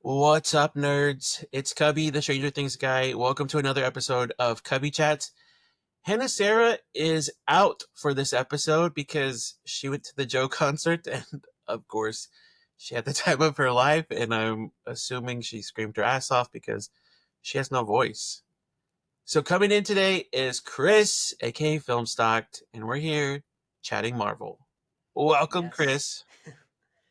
What's up, nerds? It's Cubby, the Stranger Things guy. Welcome to another episode of Cubbie Chats. Hannah Sarah is out for this episode because she went to the Joe concert, and of course, she had the time of her life. And I'm assuming she screamed her ass off because she has no voice. So, coming in today is Chris, aka Film Stocked, and we're here chatting Marvel. Welcome, Yes. Chris.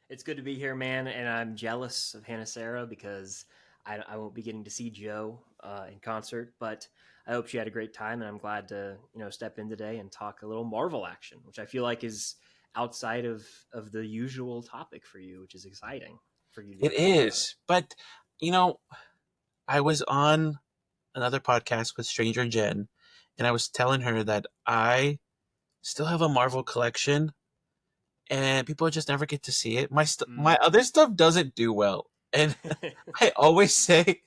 It's good to be here, man. And I'm jealous of Hannah Sarah because I won't be getting to see Joe in concert, but I hope she had a great time. And I'm glad to, step in today and talk a little Marvel action, which I feel like is outside of the usual topic for you, which is exciting for you to It get to talk about it. is, but you know, I was on another podcast with Stranger Jen, and I was telling her that I still have a Marvel collection, and people just never get to see it. My Mm. other stuff doesn't do well, and I always say,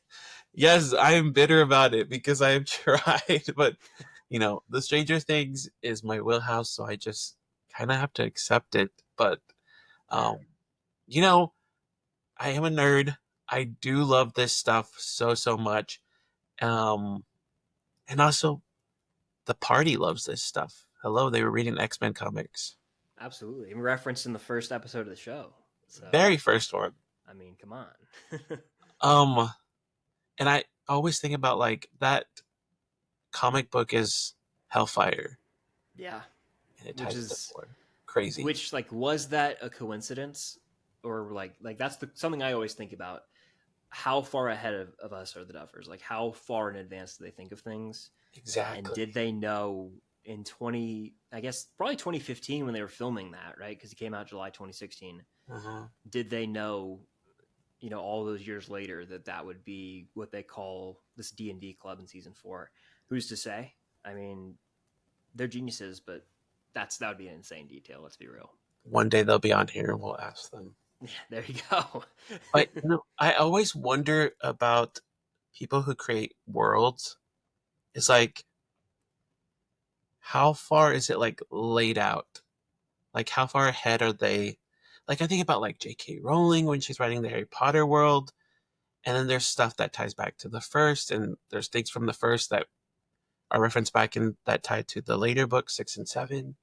yes, I am bitter about it because I have tried, but the Stranger Things is my wheelhouse, so I just kind of have to accept it. But Fair. um, you know, I am a nerd. I do love this stuff so much. Um, and also the party loves this stuff. Hello, they were reading X-Men comics. Absolutely. And referenced in the first episode of the show. So, Very first one. I mean, come on. Um, and I always think about like that comic book is Hellfire, Yeah. and it Which ties to is four. Crazy. Which was that a coincidence, or like that's something I always think about? How far ahead of us are the Duffers? Like how far in advance do they think of things? And Exactly. did they know in 20? I guess probably 2015 when they were filming that, right? Because it came out July 2016. Uh-huh. Did they know? All those years later that would be what they call this D&D club in season 4. Who's to say? I mean, they're geniuses, but that would be an insane detail. Let's be real. One day they'll be on here and we'll ask them. Yeah, there you go. But I always wonder about people who create worlds. It's like, how far is it like laid out? Like, how far ahead are they? Like, I think about like J.K. Rowling when she's writing the Harry Potter world, and then there's stuff that ties back to the first, and there's things from the first that are referenced back in that tied to the later books, 6 and 7.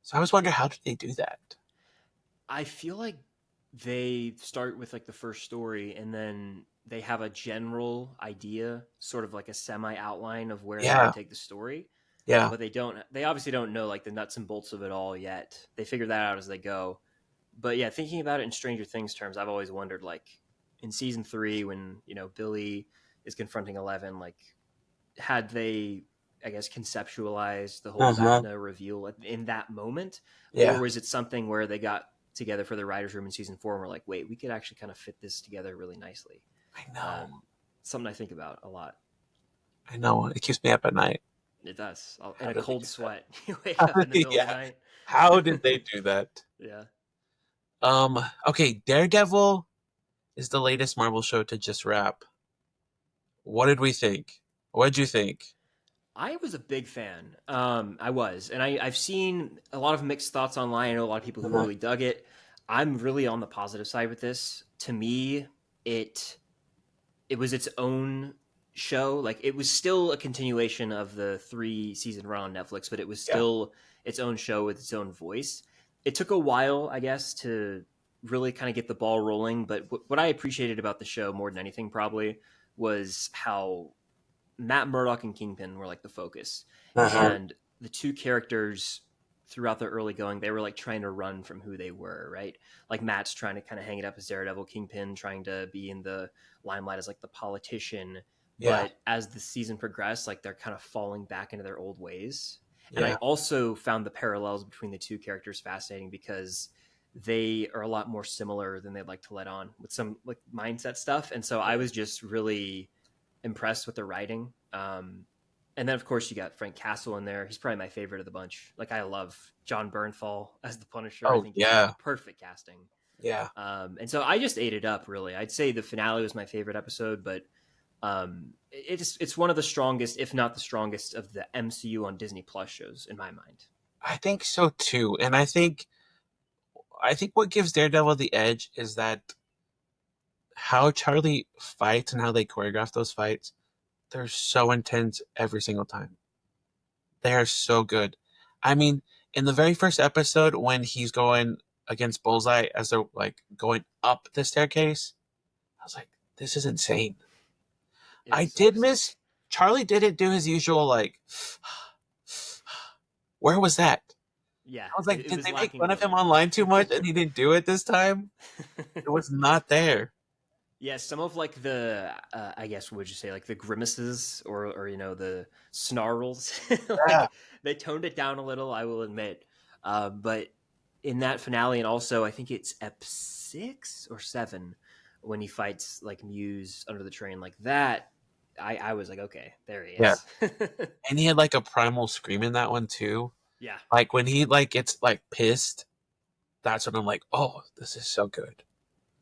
So I always wonder, how did they do that? I feel like they start with like the first story and then they have a general idea, sort of like a semi outline of where they want Yeah, to take the story. yeah. But they obviously don't know like the nuts and bolts of it all yet. They figure that out as they go. But yeah, thinking about it in Stranger Things terms, I've always wondered like in season 3 when, Billy is confronting 11, like had they, I guess, conceptualized the whole Uh-huh. Vecna reveal in that moment, or Yeah, was it something where they got together for the writers' room in season 4 and were like, wait, we could actually kind of fit this together really nicely? I know. Um, Something I think about a lot. I know. It keeps me up at night. It does. In How a did they cold do that? sweat, you wake up in the middle of the Yeah. night. How did they do that? Yeah. Okay, Daredevil is the latest Marvel show to just wrap. What did we think? What did you think? I was a big fan. I was, and I've seen a lot of mixed thoughts online. I know a lot of people who Uh-huh. really dug it. I'm really on the positive side with this. To me, it it was its own show. Like it was still a continuation of the 3 season run on Netflix, but it was Yeah. still its own show with its own voice. It took a while, I guess, to really kind of get the ball rolling. But what I appreciated about the show more than anything probably was how Matt Murdock and Kingpin were like the focus, Uh-huh. and the two characters throughout their early going, they were like trying to run from who they were, right? Like Matt's trying to kind of hang it up as Daredevil, Kingpin trying to be in the limelight as like the politician. Yeah. But as the season progressed, like they're kind of falling back into their old ways. And I Yeah. also found the parallels between the two characters fascinating because they are a lot more similar than they'd like to let on with some like mindset stuff. And so I was just really impressed with the writing. And then of course you got Frank Castle in there. He's probably my favorite of the bunch. Like I love John Bernthal as the Punisher. I Oh, think he's yeah. perfect casting. Yeah. And so I just ate it up. Really, I'd say the finale was my favorite episode, but it's one of the strongest, if not the strongest, of the MCU on Disney Plus shows in my mind. I think so too. And I think what gives Daredevil the edge is that how Charlie fights and how they choreograph those fights, they're so intense every single time. They are so good. I mean, in the very first episode when he's going against Bullseye as they're like going up the staircase, I was like, this is insane. I It's so did sick. miss Charlie didn't do his usual like where was that? Yeah, I was like, it did was they make lacking a fun of him little. online too much and he didn't do it this time? It was not there. Yeah, some of like the I guess what would you say like the grimaces or the snarls, Yeah. like they toned it down a little. I will admit, but in that finale, and also I think it's ep 6 or 7 when he fights like Muse under the train like that. I was like, okay, there he Yeah. is. And he had like a primal scream in that one too. Yeah, Like when he like gets like pissed, that's when I'm like, oh, this is so good.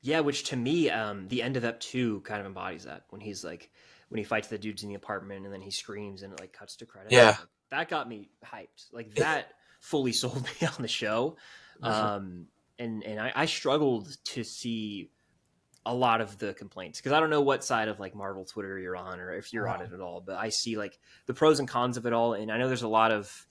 yeah. Which to me, the end of ep 2 kind of embodies that when he's like when he fights the dudes in the apartment and then he screams and it like cuts to credits. Yeah. Like that got me hyped. Like that fully sold me on the show. Mhm. And I struggled to see a lot of the complaints because I don't know what side of like Marvel Twitter you're on or if you're on it at all, but I see like the pros and cons of it all, and I know there's a lot of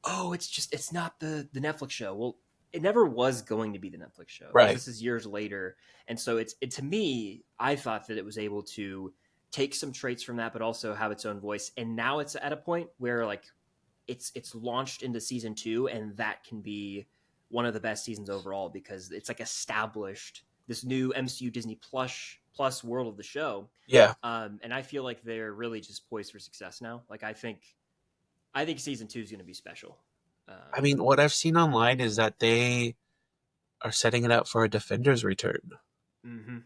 it's not the Netflix show. Well, it never was going to be the Netflix show because Right. this is years later, and so it to me, I thought that it was able to take some traits from that, but also have its own voice. And now it's at a point where like it's launched into season 2, and that can be one of the best seasons overall because it's like established this new MCU Disney plus world of the show. Yeah. And I feel like they're really just poised for success now. Like I think season 2 is going to be special. I mean, what I've seen online is that they are setting it up for a Defenders return. Mm-hmm.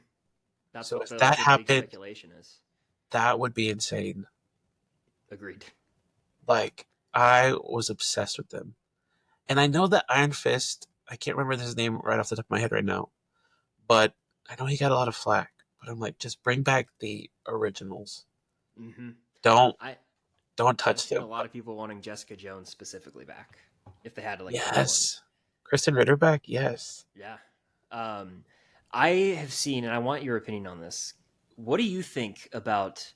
That's So what if the that the big happened, speculation is. that would be insane. Agreed. Like, I was obsessed with them. And I know that Iron Fist, I can't remember his name right off the top of my head right now, but I know he got a lot of flack. But I'm like, just bring back the originals. Mm-hmm. Don't I don't I've touch seen them. a lot of people wanting Jessica Jones specifically back if they had to like pick one. Yes. Kristen Ritter back? Yes. Yeah. Um, I have seen, and I want your opinion on this. What do you think about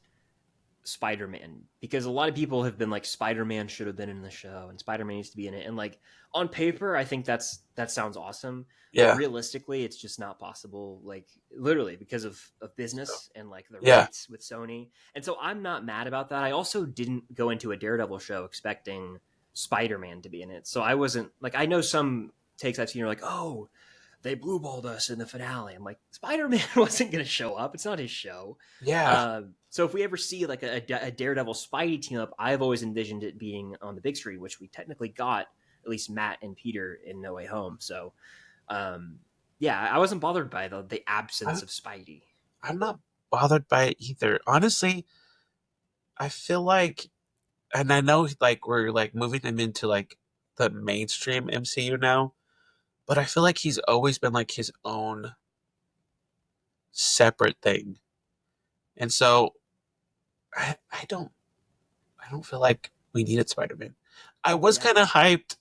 Spider-Man? Because a lot of people have been like, Spider-Man should have been in the show, and Spider-Man needs to be in it. And like on paper, I think that sounds awesome, but Yeah. realistically, it's just not possible. Like literally because of business and like the Yeah. rights with Sony. And so I'm not mad about that. I also didn't go into a Daredevil show expecting Spider-Man to be in it, so I wasn't like I know some takes I've seen are like, oh, they blue balled us in the finale. I'm like, Spider-Man wasn't going to show up. It's not his show. Yeah. So if we ever see like a Daredevil Spidey team up, I've always envisioned it being on the big screen, which we technically got at least Matt and Peter in No Way Home. So, yeah, I wasn't bothered by the absence I, of Spidey. I'm not bothered by it either. Honestly, I feel like, and I know like we're like moving him into like the mainstream MCU now, but I feel like he's always been like his own separate thing. And so I don't feel like we needed Spider-Man. I was Yeah, kind of hyped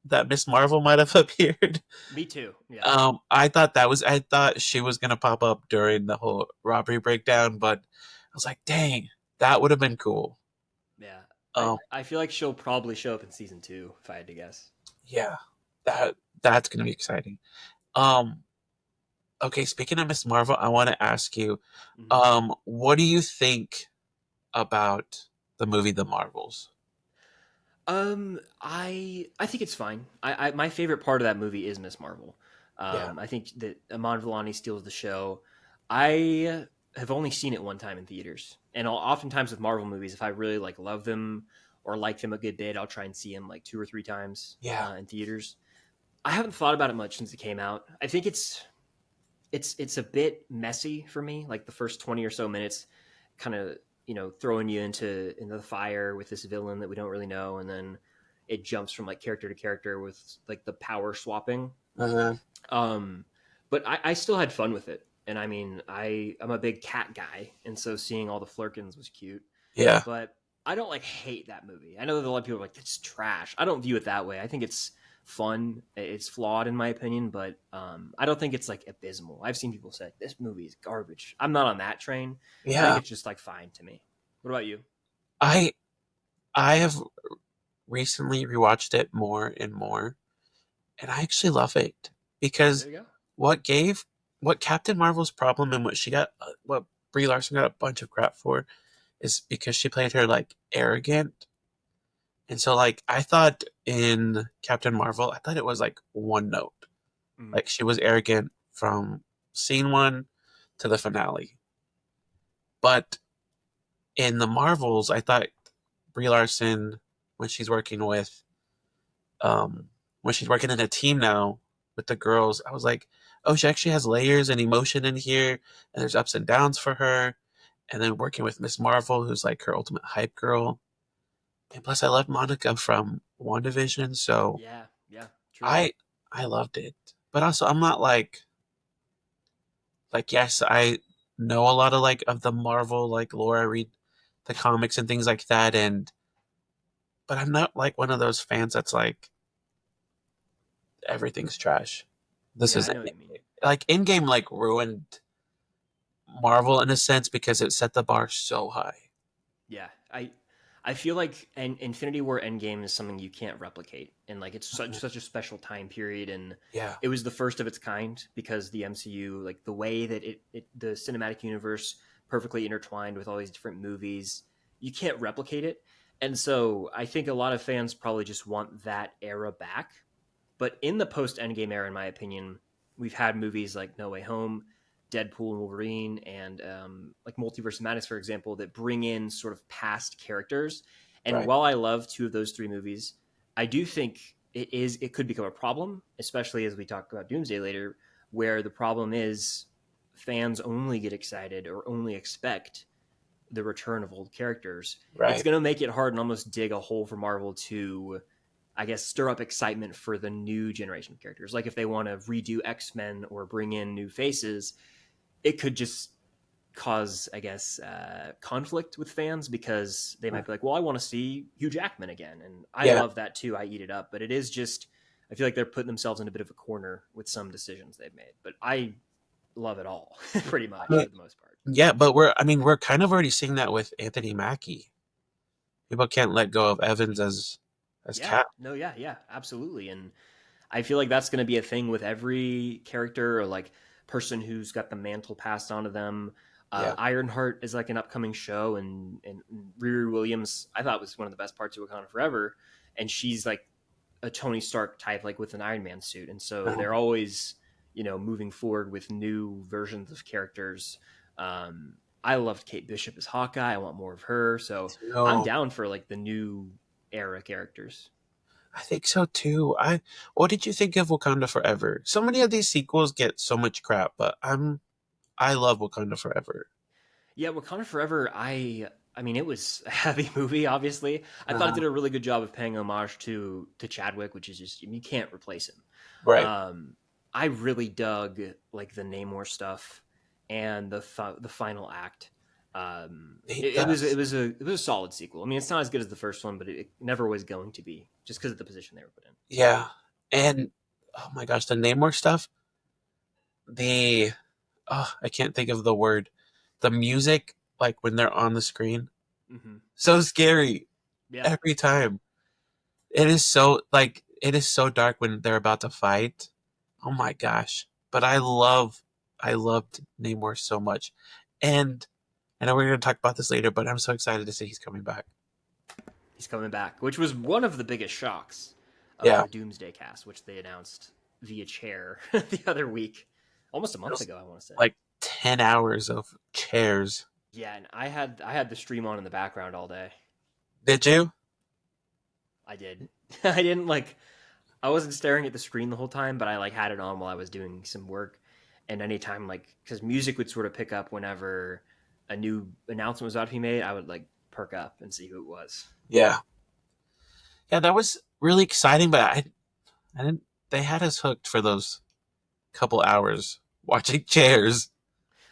that Miss Marvel might have appeared. me too. Yeah, I thought she was gonna pop up during the whole robbery breakdown, but I was like, dang, that would have been cool. yeah. I Um, I feel like she'll probably show up in season 2 if I had to guess. yeah, that's gonna be exciting. Um, okay, speaking of Miss Marvel, I want to ask you, Mhm. what do you think about the movie The Marvels? I think it's fine. I my favorite part of that movie is Miss Marvel. Yeah, I think that Amon Villani steals the show. I have only seen it one time in theaters, and oftentimes with Marvel movies, if I really like love them or like them a good bit, I'll try and see them like 2 or 3 times yeah, in theaters. I haven't thought about it much since it came out. I think it's a bit messy for me. Like the first 20 or so minutes, kind of throwing you into the fire with this villain that we don't really know, and then it jumps from like character to character with like the power swapping. uh, Um, but I still had fun with it, and I mean I'm a big cat guy, and so seeing all the Flurkins was cute. yeah, But I don't like hate that movie. I know that a lot of people are like it's trash. I don't view it that way. I think it's fun. It's flawed in my opinion, but I don't think it's like abysmal. I've seen people say this movie is garbage. I'm not on that train. I think Yeah, it's just like fine to me. What about you? I I have recently rewatched it more and more, and I actually love it because There you go. what gave what Captain Marvel's problem and what she got what Brie Larson got a bunch of crap for is because she played her like arrogant. And so like I thought in Captain Marvel, I thought it was like one note. Mm, Like she was arrogant from scene 1 to the finale. But in the Marvels, I thought Brie Larson when she's working with um when she's working in a team now with the girls, I was like, oh, she actually has layers and emotion in here, and there's ups and downs for her. And then working with Miss Marvel, who's like her ultimate hype girl. And plus, I love Monica from WandaVision, so yeah, yeah, true. I I loved it. But also, I'm not like yes, I know a lot of like of the Marvel like lore. I read the comics and things like that, and but I'm not like one of those fans that's like everything's trash. This Yeah, is I know what you mean. like Endgame like ruined Marvel in a sense because it set the bar so high. Yeah, I feel like an Infinity War Endgame is something you can't replicate, and like it's such a special time period, and Yeah, it was the first of its kind because the MCU, like the way that the cinematic universe perfectly intertwined with all these different movies, you can't replicate it, and so I think a lot of fans probably just want that era back. But in the post Endgame era, in my opinion, we've had movies like No Way Home, Deadpool and Wolverine, and like Multiverse of Madness, for example, that bring in sort of past characters. And right, while I love two of those three movies, I do think it could become a problem, especially as we talk about Doomsday later, where the problem is fans only get excited or only expect the return of old characters. It's right. going to make it hard and almost dig a hole for Marvel to, I guess, stir up excitement for the new generation of characters. Like if they want to redo X-Men or bring in new faces, it could just cause, I guess, conflict with fans because they might be like, well, I want to see Hugh Jackman again. And I Yeah, love that too. I eat it up. But it is just, I feel like they're putting themselves in a bit of a corner with some decisions they've made. But I love it all, pretty I much, mean, for the most part. yeah, but we're kind of already seeing that with Anthony Mackie. People can't let go of Evans as Yeah. Cap. No, yeah, yeah, absolutely. And I feel like that's going to be a thing with every character or like person who's got the mantle passed on to them. Yeah, Ironheart is like an upcoming show, and Riri Williams I thought was one of the best parts of Wakanda Forever, and she's like a Tony Stark type, like with an Iron Man suit, and so they're always moving forward with new versions of characters. I loved Kate Bishop as Hawkeye. I want more of her, so I'm no, down for like the new era characters. I think so too. What did you think of Wakanda Forever? So many of these sequels get so much crap, but I love Wakanda Forever. Yeah, Wakanda Forever. I mean, it was a heavy movie. Obviously, I thought it Uh, did a really good job of paying homage to Chadwick, which is just you can't replace him. right. Um, I really dug like the Namor stuff and the final act. That's It was a solid sequel. I mean, it's not as good as the first one, but it never was going to be just because of the position they were put in. yeah, and oh my gosh, the Namor stuff. The I can't think of the word. The music, like when they're on the screen, Hmm. so scary Yeah, every time. It is so dark when they're about to fight. Oh my gosh. But I loved Namor so much. And I know we're gonna talk about this later, but I'm so excited to see he's coming back. he's coming back, which was one of the biggest shocks of Yeah. the Doomsday cast, which they announced via chair the other week, almost a It month was ago, I want to say. like 10 hours of chairs. Yeah, and I had the stream on in the background all day. Did you? I did. I didn't like. I wasn't staring at the screen the whole time, but I like had it on while I was doing some work. And anytime like because music would sort of pick up whenever a new announcement was about to be made, I would like perk up and see who it was. Yeah. Yeah, that was really exciting, but I didn't they had us hooked for those couple hours watching chairs.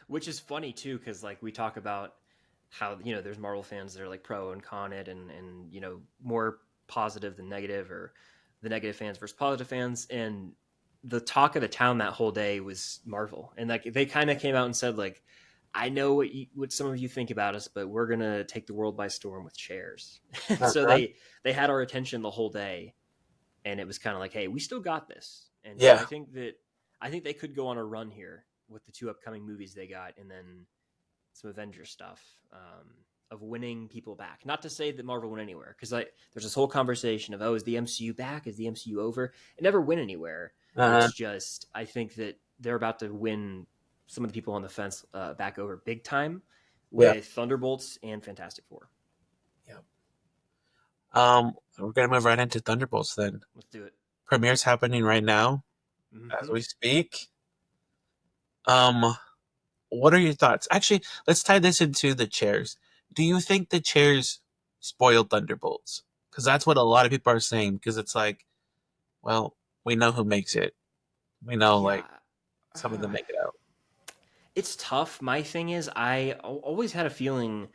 Which is funny too, because like we talk about how there's Marvel fans that are like pro and con it, and more positive than negative, or the negative fans versus positive fans, and the talk of the town that whole day was Marvel, and like they kind of came out and said like, I know what some of you think about us, but we're gonna take the world by storm with chairs. So Uh-huh. they had our attention the whole day, and it was kind of like, hey, we still got this. And so Yeah. I think they could go on a run here with the two upcoming movies they got, and then some Avengers stuff, of winning people back. Not to say that Marvel went anywhere, because like there's this whole conversation of, oh, is the MCU back? Is the MCU over? It never went anywhere. Uh-huh. It's just I think that they're about to win some of the people on the fence back over big time Yeah. with Thunderbolts and Fantastic Four. Yeah. We're gonna move right into Thunderbolts then. Let's do it. Premiere's happening right now as Mm-hmm. we speak. Um, what are your thoughts? Actually, let's tie this into the chairs. Do you think the chairs spoiled Thunderbolts? Because that's what a lot of people are saying. Because it's like, well, we know who makes it. We know Yeah, like some of them make it out. it's tough. My thing is, always had a feeling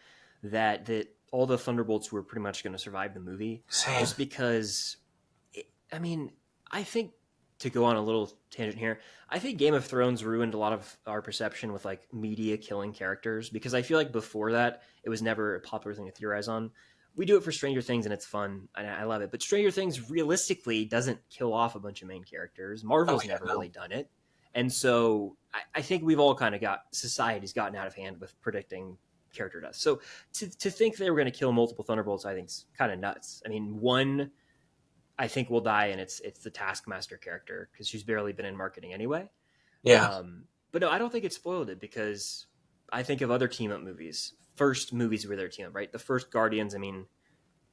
that all the Thunderbolts were pretty much going to survive the movie, Same. just because. I mean, I think, to go on a little tangent here, I think Game of Thrones ruined a lot of our perception with like media killing characters, because I feel like before that it was never a popular thing to theorize on. We do it for Stranger Things and it's fun and I love it, but Stranger Things realistically doesn't kill off a bunch of main characters. Oh Marvel's yeah, never no. really done it, and so I think we've all kind of society's gotten out of hand with predicting character deaths. So to think they were going to kill multiple Thunderbolts, I think is kind of nuts. I mean, one I think will die, and it's the Taskmaster character, because she's barely been in marketing anyway. Yeah. But no, I don't think it spoiled it, because I think of other team up movies, first movies where they're team up, right? The first Guardians, I mean,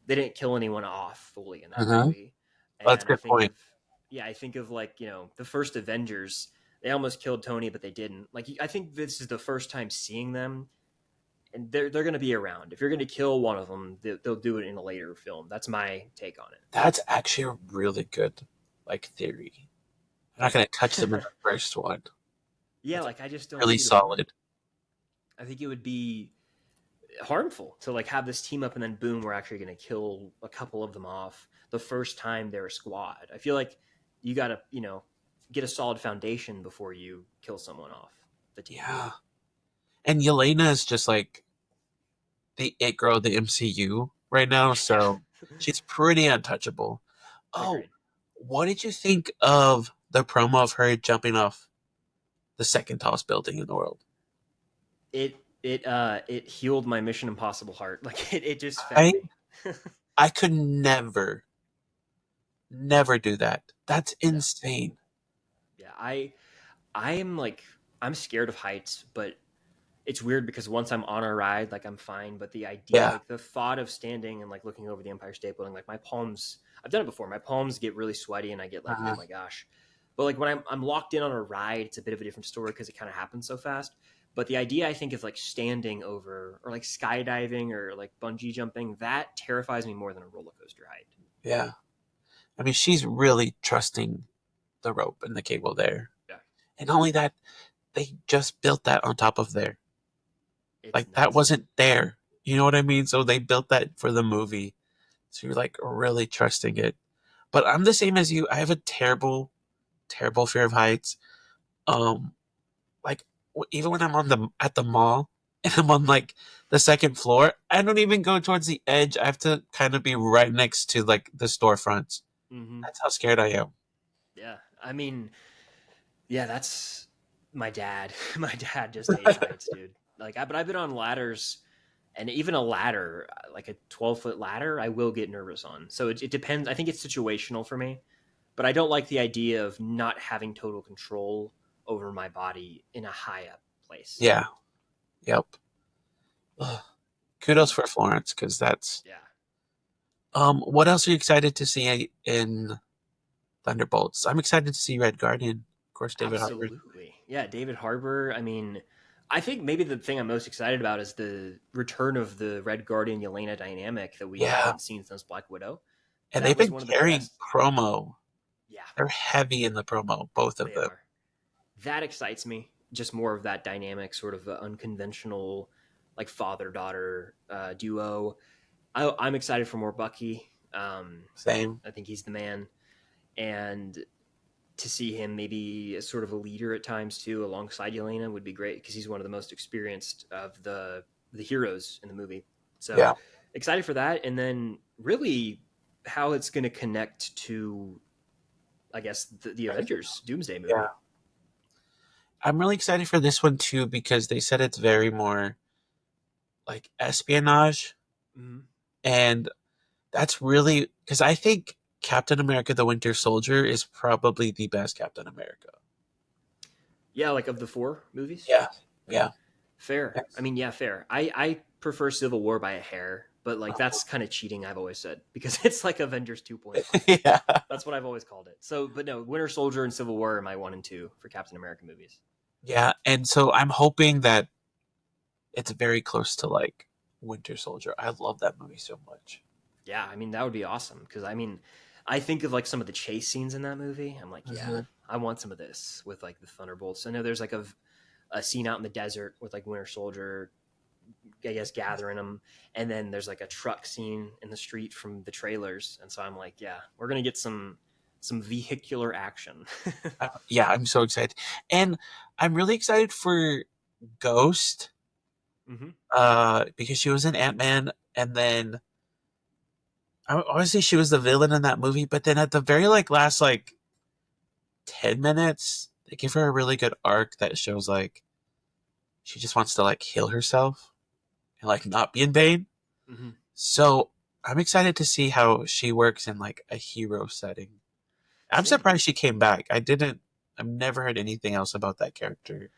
they didn't kill anyone off fully in that Uh-huh. movie. That's a And good point. I think of like, the first Avengers, they almost killed Tony, but they didn't. Like, I think this is the first time seeing them, and they're going to be around. If you're going to kill one of them, they'll do it in a later film. That's my take on That's actually a really good like theory. I'm not gonna touch them in it. the first one. Yeah, That's like I just don't really see the point. solid. I think it would be harmful to like have this team up and then boom, we're actually going to kill a couple of them off the first time they're a squad. I feel like you got to, get a solid foundation before you kill someone off the team. Yeah. And Yelena is just like the it girl of the MCU right now, Yeah, so she's pretty untouchable. Oh, agreed. what did you think of the promo of her jumping off the second tallest building in the world? It healed my Mission Impossible heart. Like it just fed I me. I could never do that. That's No, insane. yeah, I am like, I'm scared of heights, but it's weird because once I'm on a ride, like I'm fine. But the idea, Yeah. like the thought of standing and like looking over the Empire State Building, like my palms, I've done it before. My palms get really sweaty and I get like, oh Uh, my gosh. But like when I'm locked in on a ride, it's a bit of a different story because it kind of happens so fast. But the idea, I think, of like standing over or like skydiving or like bungee jumping, that terrifies me more than a roller coaster height. yeah. I mean, she's really trusting the rope and the cable there. Yeah, And not only that, they just built that on top of there. it's Like that nuts. wasn't there. You know what I mean? So they built that for the movie. So you're like really trusting it. But I'm the same as you. I have a terrible fear of heights. Um, like even when I'm on the at the mall and I'm on like the second floor, I don't even go towards the edge. I have to kind of be right next to like the storefronts. Mm-hmm. That's how scared I am. Yeah, I mean, yeah, that's my dad. My dad just hates heights, dude. Like, but I've been on ladders, and even a ladder, like a 12-foot ladder, I will get nervous on. So it depends. I think it's situational for me, but I don't like the idea of not having total control over my body in a high up place. Yeah. Yep. Ugh. Kudos for Florence because that's. Yeah, What else are you excited to see in Thunderbolts? I'm excited to see Red Guardian. Of course, David Harbour. absolutely. Yeah, David Harbour. I mean, I think maybe the thing I'm most excited about is the return of the Red Guardian Yelena dynamic that we Yeah, haven't seen since Black Widow. and That they've was been one of the carrying best. promo. Yeah, They're heavy in the promo, both of they them. are. That excites me. Just more of that dynamic, sort of unconventional, like father daughter duo. I'm excited for more Bucky. Same. I think he's the man. and to see him maybe as sort of a leader at times too, alongside Yelena, would be great because he's one of the most experienced of the heroes in the movie. So Yeah. excited for that, and then really how it's going to connect to, I guess, the Avengers Doomsday Yeah. movie. I'm really excited for this one too because they said it's very more like espionage, Mm-hmm. and that's really because I think Captain America: The Winter Soldier is probably the best Captain America. Yeah, like of the four movies. Yeah. Yeah. Fair. I mean, yeah, fair. I prefer Civil War by a hair, but like that's kind of cheating. I've always said because it's like Avengers 2.5. Yeah. That's what I've always called it. So, but no, Winter Soldier and Civil War are my 1 and 2 for Captain America movies. Yeah. And so I'm hoping that it's very close to like Winter Soldier. I love that movie so much. Yeah, I mean that would be awesome because I mean, I think of like some of the chase scenes in that movie. I'm like, yeah, Mhm. I want some of this with like the Thunderbolts. I know there's like a scene out in the desert with like Winter Soldier, I guess, gathering them, and then there's like a truck scene in the street from the trailers, and so I'm like, yeah, we're gonna get some vehicular action. Yeah, I'm so excited. And I'm really excited for Ghost hmm because she was in Ant-Man, and then obviously she was the villain in that movie, but then at the very like last like 10 minutes they give her a really good arc that shows like she just wants to like heal herself and like not be in pain. hmm So I'm excited to see how she works in like a hero setting. I'm Same. surprised she came back. I've never heard anything else about that character.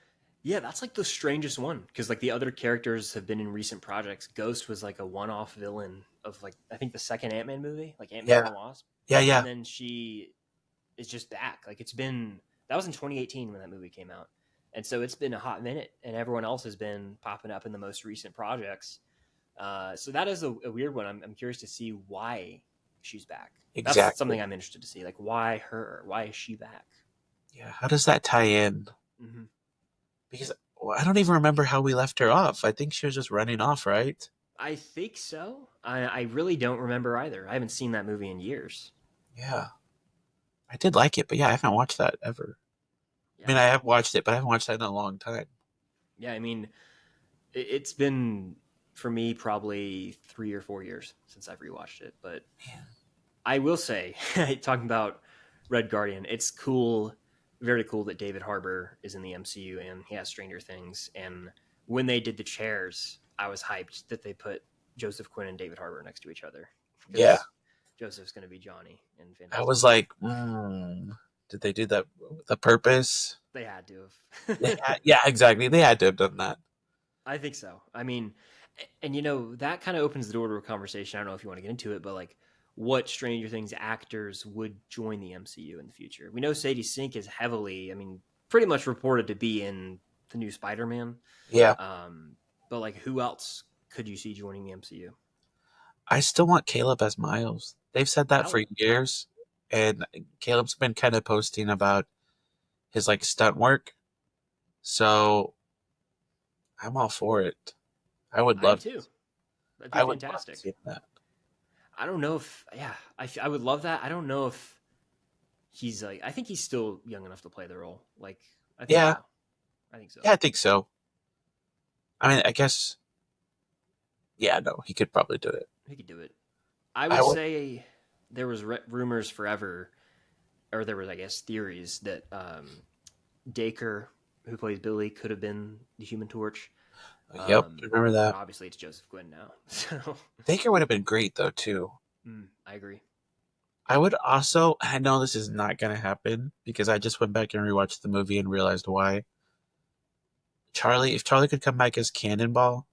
Yeah, that's like the strangest one because like the other characters have been in recent projects. Ghost was like a one-off villain of like I think the second Ant-Man movie, like Ant-Man and Yeah. the Wasp, Yeah, and yeah. then she is just back. Like it's been that was in 2018 when that movie came out, and so it's been a hot minute, and everyone else has been popping up in the most recent projects. So that is a weird one. I'm curious to see why she's back. That's Exactly. something I'm interested to see. Like why her? Why is she back? Yeah, how does that tie in? hmm Because well, I don't even remember how we left her off. I think she was just running off, right? I think so. I really don't remember either. I haven't seen that movie in years. Yeah. I did like it, but yeah, I haven't watched that ever. I Yeah. mean, I have watched it, but I haven't watched that in a long time. Yeah. I mean, it's been for me probably 3 or 4 years since I've rewatched it. But Man. I will say, talking about Red Guardian, it's cool, very cool that David Harbour is in the MCU and he has Stranger Things. And when they did the chairs, I was hyped that they put Joseph Quinn and David Harbour next to each other Yeah. because Joseph's going to be Johnny in I Fantastic was Four. like, did they do that with a purpose? They had to They have. had, yeah, exactly. They had to have done that. I think so. I mean, and you know, that kind of opens the door to a conversation. I don't know if you want to get into it, but like what Stranger Things actors would join the MCU in the future. We know Sadie Sink is heavily, I mean, pretty much reported to be in the new Spider-Man. Yeah. But like who else could you see joining the MCU? I still want Caleb as Miles. They've said that for Oh, years, and Caleb's been kind of posting about his like stunt work. So I'm all for it. I would I am love. too. That'd be I would love to fantastic. see that. I don't know if, yeah, I would love that. I don't know if he's like, I think he's still young enough to play the role. Like, I think Yeah, so. I think so. yeah, I think so. I mean, I guess. Yeah, no, he could probably do it. He could do it. I I would would. say there was rumors forever, or there was, I guess, theories that Dacre, who plays Billy, could have been the Human Torch. Yep, remember But that. obviously, it's Joseph Quinn now. So Baker would have been great though too. I agree. I would also. I know this is not going to happen because I just went back and rewatched the movie and realized why. Charlie, if Charlie could come back as Cannonball,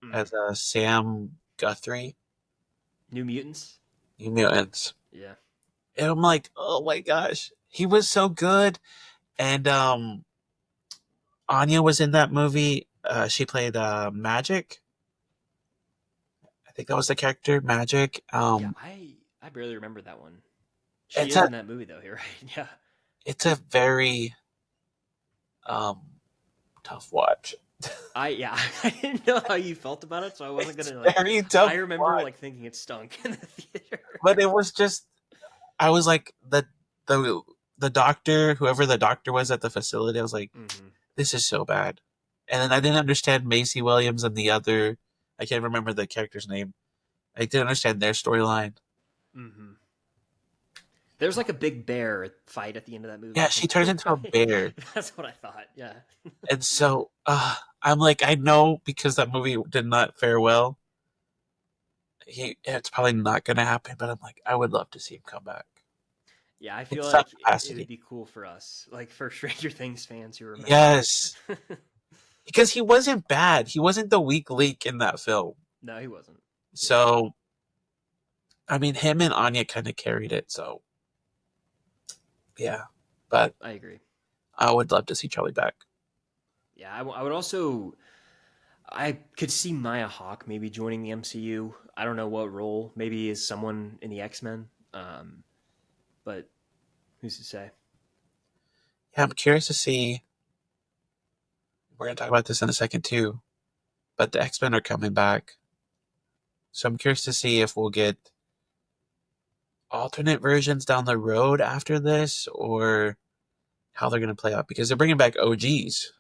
Mm. as Sam Guthrie, New Mutants. New Mutants, Yeah. and I'm like, oh my gosh, he was so good. And Anya was in that movie. She played Magic. I think that was the character, Magic. Yeah. I barely remember that one. She It's is a in that movie though. You're right. Yeah. it's a very um tough watch. I yeah. I didn't know how you felt about it, so I wasn't It's gonna like. very I tough remember watch, like thinking it stunk in the theater. but it was just I was like the the doctor, whoever the doctor was at the facility, I was like, Mm-hmm. this is so bad. And then I didn't understand Macy Williams and the other, I can't remember the character's name. I didn't understand their storyline. Mm-hmm. There's like a big bear fight at the end of that movie, Yeah, I she think, turns too, into a right? bear. That's what I thought. Yeah. And so I'm like, I know because that movie did not fare well. It's probably not going to happen, but I'm like, I would love to see him come back Yeah, I in feel some like it would capacity. be cool for us, like for Stranger Things fans who remember. Yes, because he wasn't bad. He wasn't the weak link in that film. No, he wasn't. He wasn't. So, I mean, him and Anya kind of carried it. So, yeah. But I agree. I would love to see Charlie back. Yeah, I would also. I could see Maya Hawke maybe joining the MCU. I don't know what role. Maybe as someone in the X-Men. But who's to say? Yeah, I'm curious to see. We're going to talk about this in a second, too. But the X Men are coming back. So, I'm curious to see if we'll get alternate versions down the road after this or how they're going to play out because they're bringing back OGs.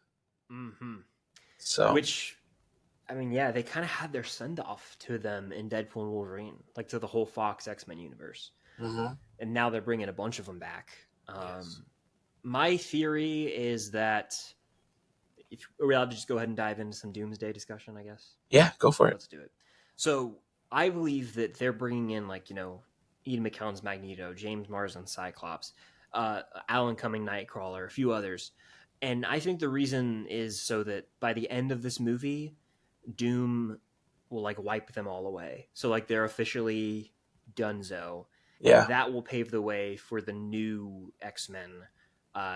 Mm-hmm. So, Which, I mean, yeah, they kind of had their send off to them in Deadpool and Wolverine, like to the whole Fox X-Men universe. mhm. And now they're bringing a bunch of them back. Yes. My theory is that if are we allowed to just go ahead and dive into some Doomsday discussion, I guess. Yeah, go for it. Let's do it. So I believe that they're bringing in, like, Ian McKellen's Magneto, James Marsden's Cyclops, Alan Cumming Nightcrawler, a few others. And I think the reason is so that by the end of this movie, Doom will like wipe them all away. So like they're officially donezo, and Yeah. that will pave the way for the new X-Men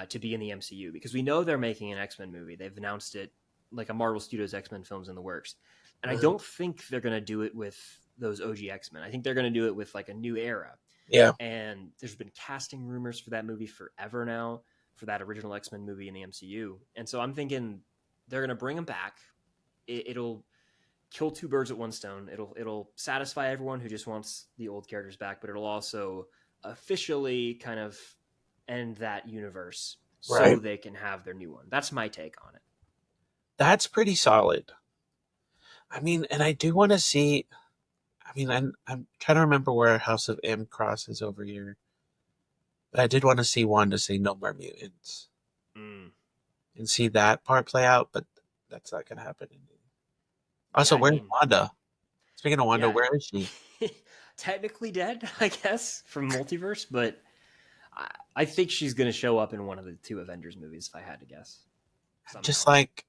to be in the MCU because we know they're making an X-Men movie. They've announced it, like a Marvel Studios X-Men films in the works. And I Mhm. don't think they're going to do it with those OG X-Men. I think they're going to do it with like a new era. Yeah. And there's been casting rumors for that movie forever now, for that original X-Men movie in the MCU. And so I'm thinking they're going to bring them back. It'll kill two birds with one stone. It'll satisfy everyone who just wants the old characters back, but it'll also officially kind of end that universe so Right. they can have their new one. That's my take on it. That's pretty solid. I mean, and I do want to see. I mean, I'm trying to remember where House of M crosses over here, but I did want to see Wanda say no more mutants Mm. and see that part play out, but that's not gonna happen. Yeah, Also, I where's mean, Wanda? Speaking of Wanda, yeah, where is she? technically dead, I guess, from multiverse, but I think she's going to show up in one of the two Avengers movies, if I had to guess, Just somehow. like,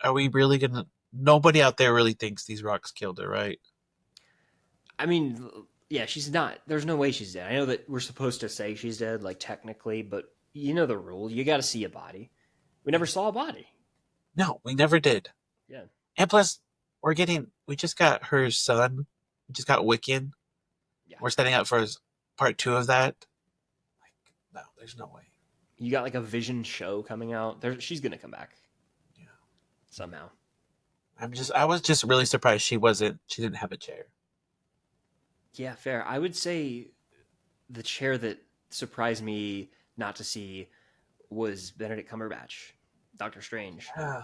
are we really gonna? Nobody out there really thinks these rocks killed her, right? I mean, yeah, she's not. There's no way she's dead. I know that we're supposed to say she's dead, like technically, but you know the rule. You got to see a body. We never saw a body. No, we never did. Yeah, And plus, we just got her son. We just got Wiccan. yeah. We're setting up for part two of that. Like, no, there's no way. You got like a Vision show coming out. She's going to come back Yeah. somehow. I was just really surprised she didn't have a chair. Yeah, fair. I would say the chair that surprised me not to see was Benedict Cumberbatch, Doctor Strange. Yeah.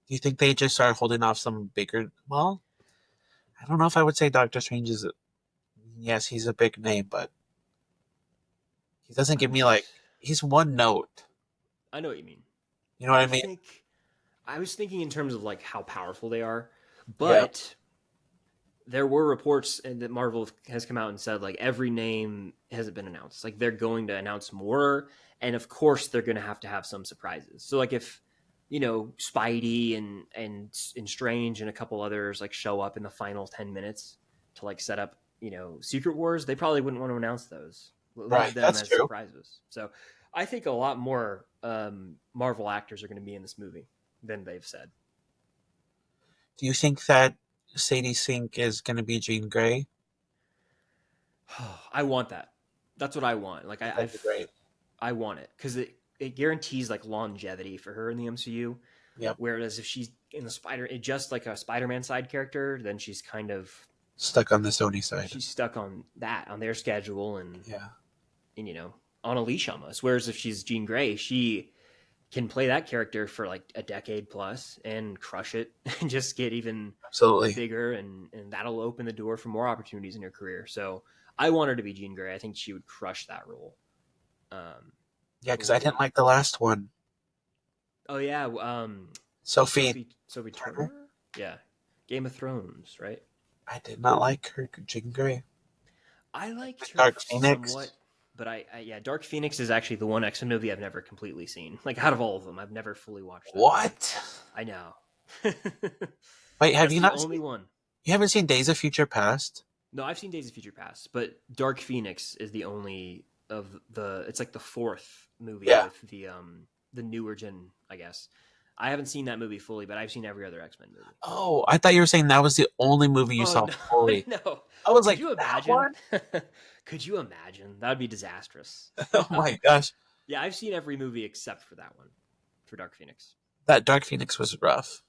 Do you think they just started holding off some bigger? Well, I don't know if I would say Doctor Strange is. Yes, he's a big name, but he doesn't give I'm me like he's one note. I know what you mean. You know what I I mean? think I was thinking in terms of like how powerful they are, Yeah. but there were reports that Marvel has come out and said like every name hasn't been announced. Like they're going to announce more, and of course they're going to have some surprises. So like if Spidey and Strange and a couple others like show up in the final 10 minutes to like set up Secret Wars, they probably wouldn't want to announce those. Leave Right. them That's as true. surprises. So I think a lot more Marvel actors are going to be in this movie than they've said. Do you think that Sadie Sink is going to be Jean Grey? I want that. That's what I want. Like That'd be great. I want it because it guarantees like longevity for her in the MCU. Yep. Whereas if she's in just like a Spider-Man side character, then she's kind of stuck on the Sony side. She's stuck on that, on their schedule, and Yeah. you know, on a leash almost. Whereas if she's Jean Grey, she can play that character for like a decade plus and crush it and just get even Absolutely. bigger, and that'll open the door for more opportunities in her career. So I want her to be Jean Grey. I think she would crush that role. Yeah, because I didn't like the last one. Oh yeah, Sophie Turner. Yeah, Game of Thrones, right? I did not like her, Jean Grey. I liked her Dark Phoenix. somewhat, but I yeah, Dark Phoenix is actually the one X-Men movie I've never completely seen. Like out of all of them, I've never fully watched that. What? I know. Wait, have you not only one? You haven't seen Days of Future Past? No, I've seen Days of Future Past, but Dark Phoenix is the only of the. It's like the fourth movie with the newer gen, I guess. I haven't seen that movie fully, but I've seen every other X-Men movie. Oh, I thought you were saying that was the only movie you saw fully. No, I was Could like, you imagine? Could you imagine? That would be disastrous. Oh my gosh. Yeah, I've seen every movie except for that one, for Dark Phoenix. That Dark Phoenix was rough.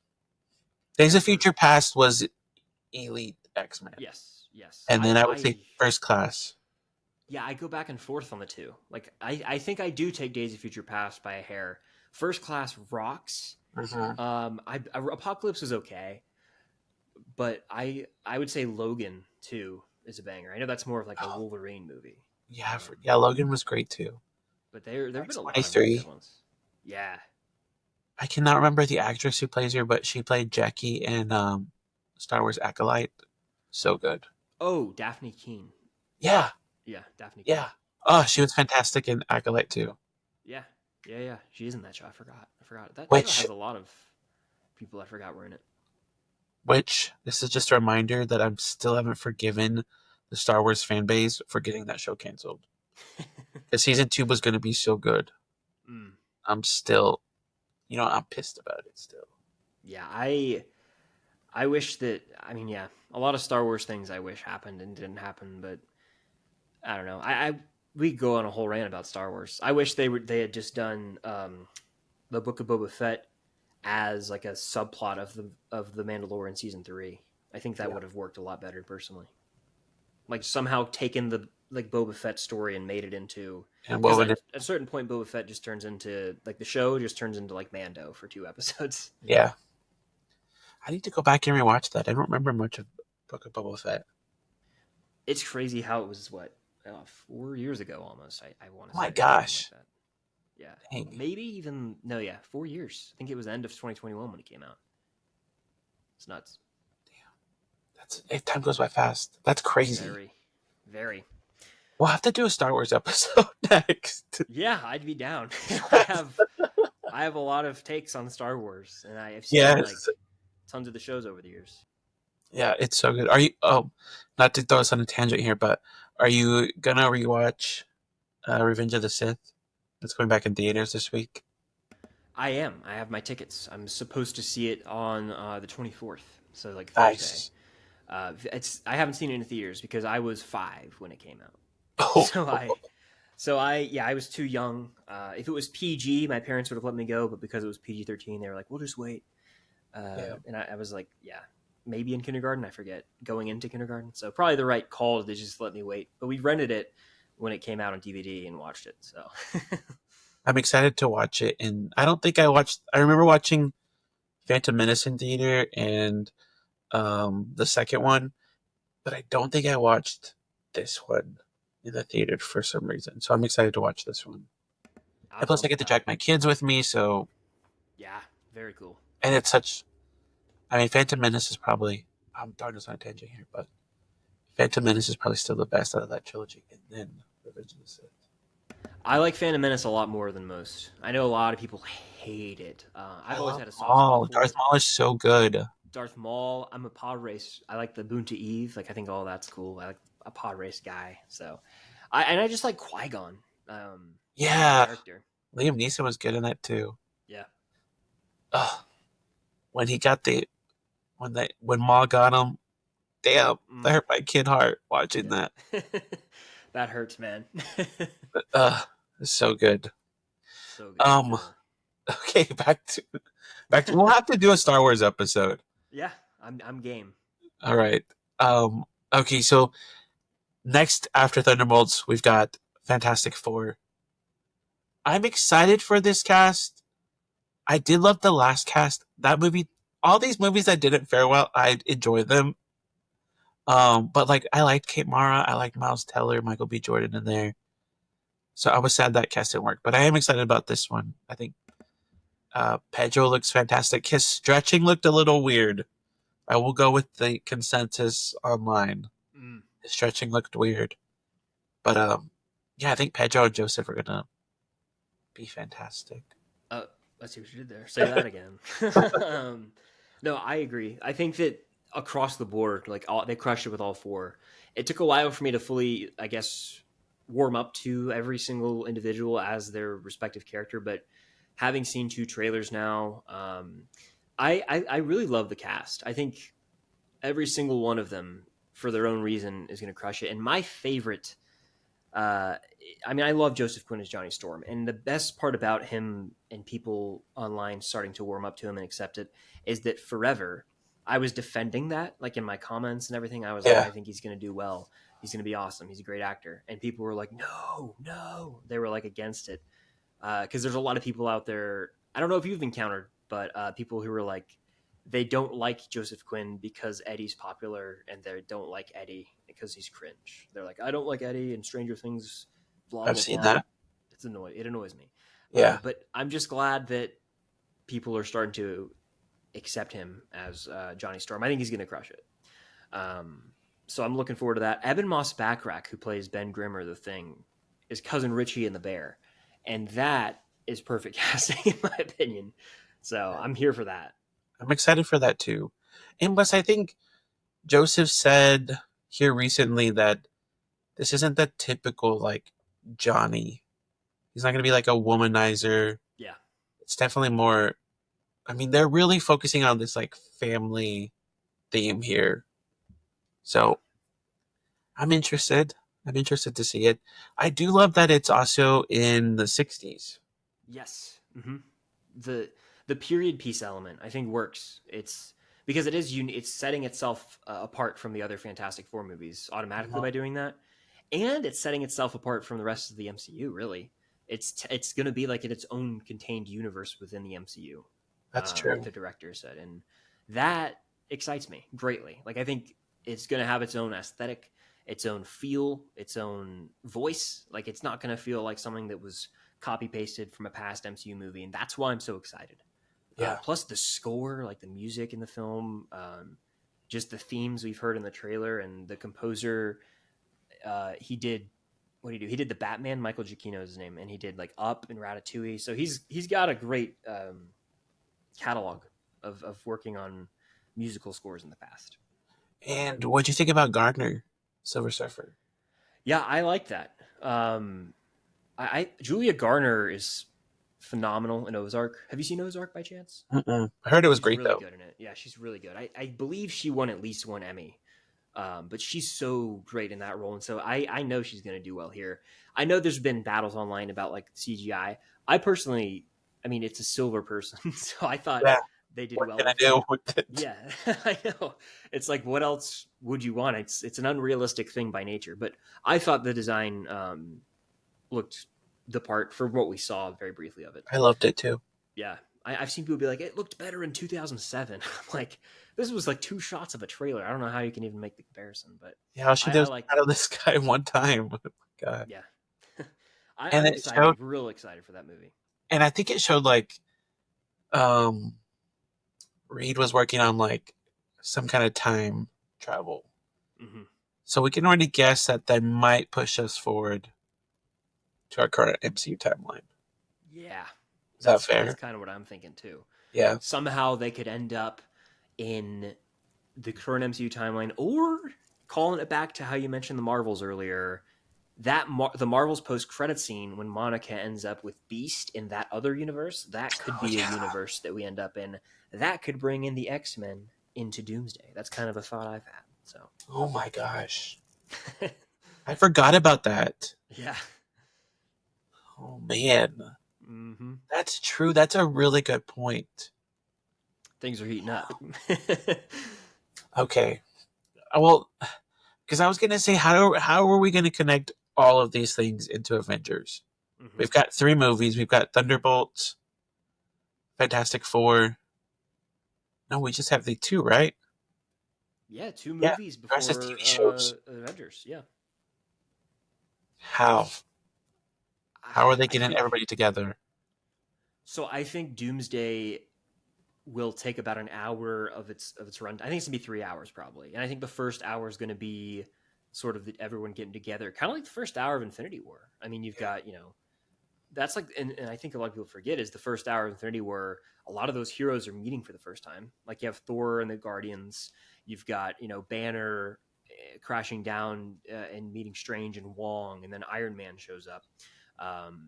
Days of Future Past was elite X-Men. Yes. And then I would say First Class. Yeah, I go back and forth on the two. Like, I think I do take Days of Future Past by a hair. First Class rocks. Mm-hmm. Apocalypse is okay, but I would say Logan too is a banger. I know that's more of like a Wolverine movie. Yeah, Logan was great too. But there've been a lot of good ones. Yeah. I cannot remember the actress who plays her, but she played Jackie in Star Wars Acolyte. So good. Oh, Daphne Keane. Yeah. Yeah, Daphne Keane. Yeah. Oh, she was fantastic in Acolyte too. Yeah. She's in that show. I forgot. That Which show has a lot of people I forgot were in it. Which, this is just a reminder that I still haven't forgiven the Star Wars fan base for getting that show canceled. Because season 2 was going to be so good. I'm still, I'm pissed about it still. Yeah, I wish that, a lot of Star Wars things I wish happened and didn't happen, but I don't know. We could go on a whole rant about Star Wars. I wish they had just done the Book of Boba Fett as like a subplot of the Mandalorian season 3. I think that would have worked a lot better personally. Like somehow taken the Boba Fett story and made it into. And at a certain point, Boba Fett just turns into the show just turns into like Mando for 2 episodes. Yeah, I need to go back and rewatch that. I don't remember much of Book of Boba Fett. It's crazy how it was 4 years ago almost. I want to say. Oh my gosh. Like that. Yeah. Dang. Maybe even 4 years. I think it was the end of 2021 when it came out. It's nuts. Damn. Time goes by fast. That's crazy. Very. Very. We'll have to do a Star Wars episode next. Yeah, I'd be down. I have a lot of takes on Star Wars, and I've seen tons of the shows over the years. Yeah, it's so good. Are you? Oh, not to throw us on a tangent here, but are you gonna rewatch Revenge of the Sith? It's going back in theaters this week. I am. I have my tickets. I'm supposed to see it on the 24th, so Thursday. Nice. I haven't seen it in theaters because I was 5 when it came out. Oh. So I was too young. If it was PG, my parents would have let me go, but because it was PG-13, they were like, "We'll just wait." And I was like, "Yeah, maybe in kindergarten." I forget, going into kindergarten. So probably the right call to just let me wait. But we rented it when it came out on DVD and watched it. So I'm excited to watch it, and I don't think I remember watching Phantom Menace in theater and the second one, but I don't think I watched this one in the theater for some reason. So I'm excited to watch this one. And plus, I get to drag my kids with me, so yeah, very cool. And it's Phantom Menace is probably, I'm throwing us on a tangent here, but Phantom Menace is probably still the best out of that trilogy, and then Revenge of the Sith. I like Phantom Menace a lot more than most. I know a lot of people hate it. I've always had a soft spot for Darth Maul is so good. Darth Maul. I'm a pod race. I like the Boonta Eve. I think all that's cool. I like a pod race guy. So, I just like Qui-Gon. Yeah. Character. Liam Neeson was good in that too. Yeah. When he got when Maul got him, damn, that hurt my kid heart watching that. That hurts, man. It's so good. So good. Okay, back to we'll have to do a Star Wars episode. Yeah, I'm game. All right. Okay, so next after Thunderbolts, we've got Fantastic Four. I'm excited for this cast. I did love the last cast. That movie, all these movies that didn't fare well, I enjoyed them. But like I liked Kate Mara, I liked Miles Teller, Michael B. Jordan in there. So I was sad that cast didn't work, but I am excited about this one. I think Pedro looks fantastic. His stretching looked a little weird. I will go with the consensus online. Mm. His stretching looked weird, but yeah, I think Pedro and Joseph are gonna be fantastic. Uh, let's see what you did there. Say that again. No, I agree. I think that across the board, like they crushed it with all four. It took a while for me to fully, I guess, warm up to every single individual as their respective character, but having seen two trailers now, I really love the cast. I think every single one of them, for their own reason, is going to crush it. And my favorite, I mean, I love Joseph Quinn as Johnny Storm, and the best part about him and people online starting to warm up to him and accept it is that forever I was defending that, like in my comments and everything. I was like, Yeah, I think he's going to do well. He's going to be awesome. He's a great actor, and people were like, no, no, they were like against it because there's a lot of people out there. I don't know if you've encountered, but people who were like, they don't like Joseph Quinn because Eddie's popular, and they don't like Eddie because he's cringe. They're like, I don't like Eddie and Stranger Things, blah I've blah seen blah. that. It annoys me. Yeah, But I'm just glad that people are starting to accept him as Johnny Storm. I think he's going to crush it. So I'm looking forward to that. Eben Moss Backrack, who plays Ben Grimmer, the Thing, is cousin Richie in The Bear, and that is perfect casting in my opinion. So I'm here for that. I'm excited for that too. And plus, I think Joseph said here recently that this isn't the typical like Johnny. He's not gonna be like a womanizer. Yeah. It's definitely more. I mean, they're really focusing on this like family theme here. So I'm interested. I'm interested to see it. I do love that it's also in the 60s. Yes. The the period piece element I think works. It's because it's setting itself apart from the other Fantastic Four movies automatically Mhm. by doing that, and it's setting itself apart from the rest of the MCU. Really, it's going to be like in its own contained universe within the MCU. That's Like true. the director said, and that excites me greatly. Like I think it's going to have its own aesthetic, its own feel, its own voice. Like it's not going to feel like something that was copy pasted from a past MCU movie, and that's why I'm so excited. Yeah. Plus the score, like the music in the film, just the themes we've heard in the trailer, and the composer. He did what did he do? He did the Batman. Michael Giacchino is his name, and he did like Up and Ratatouille. So he's got a great catalog of working on musical scores in the past. And what'd you think about Gardner, Silver Surfer? Yeah, I like that. I Julia Garner is phenomenal in Ozark. Have you seen Ozark by chance? Mm-mm. I heard it was She's great really though. good in it. Yeah, she's really good. I believe she won at least one Emmy. But she's so great in that role, and so I know she's going to do well here. I know there's been battles online about like CGI. I personally, I mean, it's a silver person, so I thought Yeah. they did What well can I with it. do with it? Yeah, I know. It's like, what else would you want? It's an unrealistic thing by nature, but I thought the design looked the part for what we saw very briefly of it. I loved it too. Yeah, I've seen people be like, it looked better in 2007. I'm like, this was like two shots of a trailer. I don't know how you can even make the comparison, but Yeah, all she did I was like out that. of this guy one time. Oh my God. Yeah, And I'm it excited. showed, I'm real excited for that movie. and I think it showed like um Reed was working on like some kind of time travel. Hmm. So we can already guess that they might push us forward to our current MCU timeline. Yeah, Is that that's fair? kind of what I'm thinking too. Yeah. Somehow they could end up in the current MCU timeline, or calling it back to how you mentioned the Marvels earlier. The Marvels post credit scene when Monica ends up with Beast in that other universe, that could Oh be a yeah. universe that we end up in. That could bring in the X-Men into Doomsday. That's kind of a thought I've had. So Oh my gosh. I forgot about that. yeah. Oh man. Hmm. That's true. That's a really good point. Things are heating up. Okay. Well, because I was gonna say how are we gonna connect all of these things into Avengers? Hmm. We've got 3 movies. We've got Thunderbolts, Fantastic Four. No, we just have the 2, right? Yeah, two Yeah, movies the rest is TV before shows. Avengers. Yeah, How? How are they I getting think everybody together? so. I think Doomsday will take about an hour of its run. I think it's gonna be 3 hours probably, and I think the first hour is gonna be sort of everyone getting together, kind of like the first hour of Infinity War. I mean, you've Yeah, got that's like, and I think a lot of people forget is the first hour of Infinity War. A lot of those heroes are meeting for the first time. Like you have Thor and the Guardians. You've got Banner crashing down and meeting Strange and Wong, and then Iron Man shows up.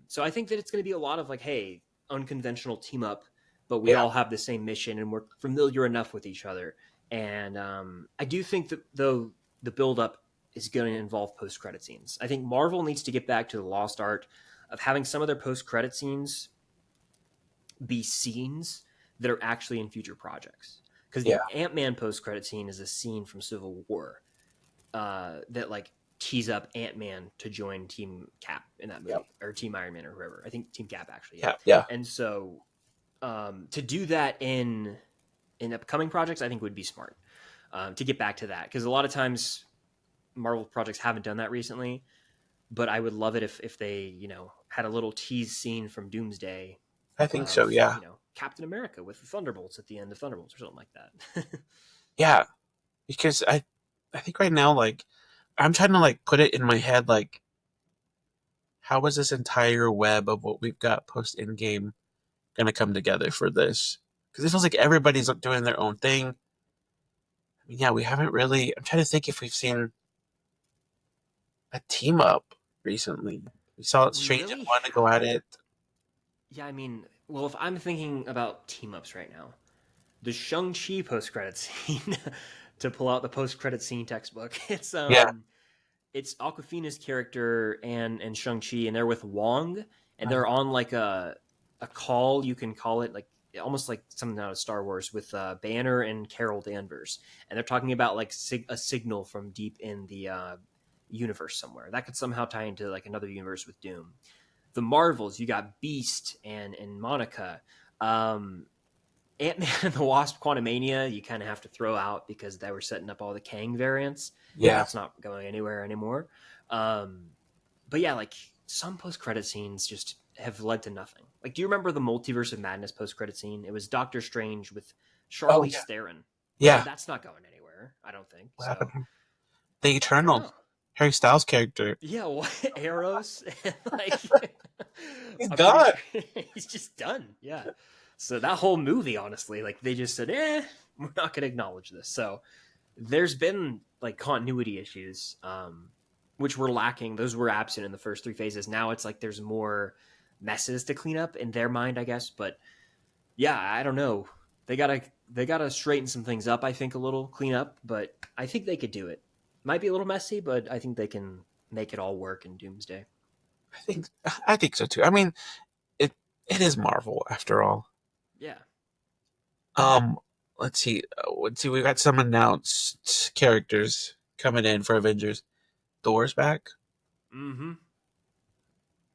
So I think that it's going to be a lot of like, hey, unconventional team up, but we yeah, all have the same mission and we're familiar enough with each other. And I do think that though the build up is going to involve post credit scenes. I think Marvel needs to get back to the lost art of having some of their post credit scenes be scenes that are actually in future projects. Because yeah, the Ant-Man post credit scene is a scene from Civil War that like tease up Ant-Man to join Team Cap in that yeah, movie, or Team Iron Man or whoever. I think Team Cap actually, yeah. yeah, yeah. And so to do that in upcoming projects, I think would be smart. To get back to that, because a lot of times Marvel projects haven't done that recently, but I would love it if they had a little tease scene from Doomsday I think so. of Yeah, Captain America with the Thunderbolts at the end of Thunderbolts or something like that. yeah. Because I think right now, like, I'm trying to like put it in my head, like, how is this entire web of what we've got post Endgame gonna come together for this? Because it feels like everybody's doing their own thing. I mean, yeah, we haven't really. I'm trying to think if we've seen a team up recently. We saw We Strange and really Wanda go at haven't. it. Yeah, I mean, well, if I'm thinking about team ups right now, the Shang-Chi post credit scene to pull out the post credit scene textbook. Yeah, It's Aquafina's character and Shang-Chi, and they're with Wong, and they're on like a call, you can call it like almost like something out of Star Wars with Banner and Carol Danvers, and they're talking about like a signal from deep in the universe somewhere that could somehow tie into like another universe with Doom. The Marvels, you got Beast and Monica. Ant-Man and the Wasp Quantumania, you kind of have to throw out because they were setting up all the Kang variants, and yeah. that's not going anywhere anymore. Um, but yeah, like some post-credit scenes just have led to nothing. Like, do you remember the Multiverse of Madness post-credit scene? It was Doctor Strange with Oh Charlize yeah, Theron. Well, yeah. that's not going anywhere, I don't think. What So happened? The I don't Eternal, know. Harry Styles character. Yeah, what Arrows? Like, He's I'm pretty gone. sure he's just done. Yeah. So that whole movie, honestly, like they just said, we're not going to acknowledge this. So there's been like continuity issues, which were lacking. Those were absent in the first 3 phases. Now it's like there's more messes to clean up in their mind, I guess. But yeah, I don't know. They gotta straighten some things up. I think a little clean up, but I think they could do it. Might be a little messy, but I think they can make it all work in Doomsday. I think I think so too. I mean, it it is Marvel after all. Yeah. Um, let's see. Let's see. We got some announced characters coming in for Avengers. Thor's back. Mm-hmm.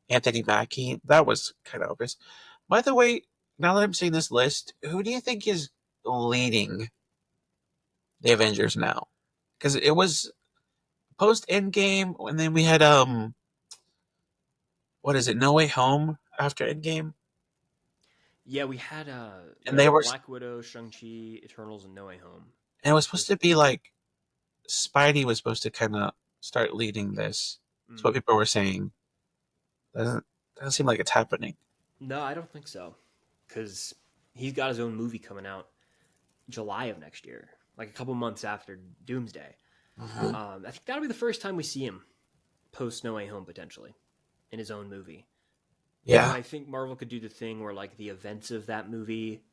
Anthony Mackie. That was kind of obvious. By the way, now that I'm seeing this list, who do you think is leading the Avengers now? Because it was post Endgame, and then we had what is it? No Way Home after Endgame, Yeah, we had and they were, Black Widow, Shang Chi, Eternals, and No Way Home. and it was supposed Those to be like Spidey was supposed to kind of start leading this. That's what mm. people were saying. Doesn't seem like it's happening. No, I don't think so, because he's got his own movie coming out July of next year, like a couple months after Doomsday. Mhm. I think that'll be the first time we see him post No Way Home potentially in his own movie. And Yeah, I think Marvel could do the thing where like the events of that movie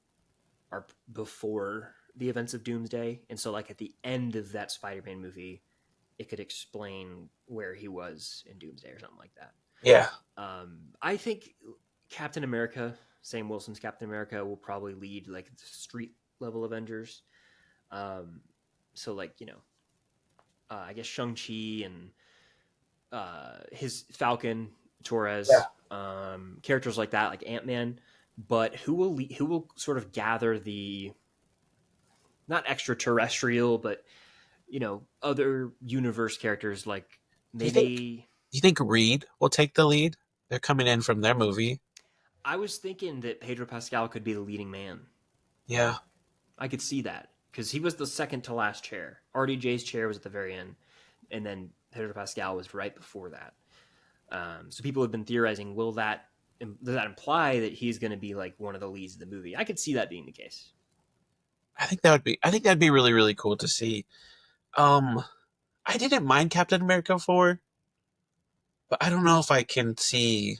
are before the events of Doomsday, and so like at the end of that Spider-Man movie, it could explain where he was in Doomsday or something like that. yeah. I think Captain America, Sam Wilson's Captain America, will probably lead like the street level Avengers. Um, so like I guess Shang-Chi and his Falcon, Yeah. Torres, characters like that, like Ant-Man. But who will sort of gather the not extraterrestrial, but other universe characters like Do you think maybe do you think Reed will take the lead? They're coming in from their movie. I was thinking that Pedro Pascal could be the leading man. Yeah. I could see that because he was the second to last chair. RDJ's chair was at the very end, and then Pedro Pascal was right before that. So people have been theorizing, does that imply that he's going to be like one of the leads of the movie? I could see that being the case. I think that'd be really, really cool to see. Um I didn't mind Captain America 4, but I don't know if I can see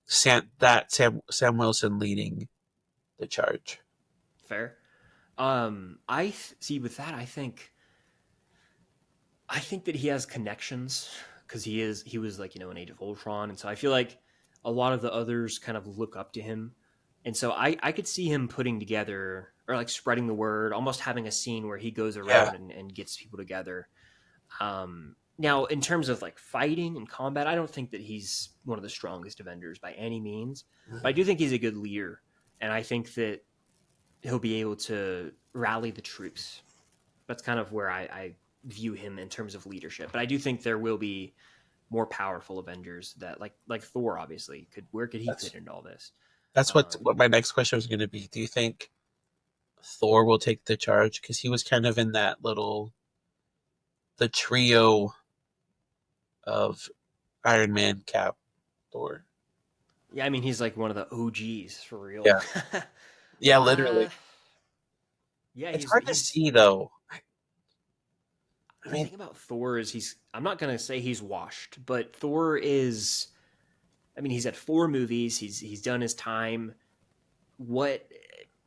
Sam Wilson leading the charge. Fair. I see with that. I think that he has connections because he was like an Age of Ultron, and so I feel like a lot of the others kind of look up to him, and so I could see him putting together or like spreading the word, almost having a scene where he goes Yeah. around and gets people together. Now, in terms of like fighting and combat, I don't think that he's one of the strongest Avengers by any means, but I do think he's a good leader, and I think that he'll be able to rally the troops. That's kind of where I view him in terms of leadership. But I do think there will be more powerful Avengers that like Thor obviously where could he That's fit into all this? that's Um, what my next question was going to be. Do you think Thor will take the charge because he was kind of in the trio of Iron Man, Cap, Thor. yeah, I mean he's like one of the OGs for real. Yeah. Yeah, uh, literally. yeah, It's he's hard to he's see though. I the mean, thing about Thor is I'm not gonna say he's washed, but Thor is I mean he's had 4 movies, he's done his time. What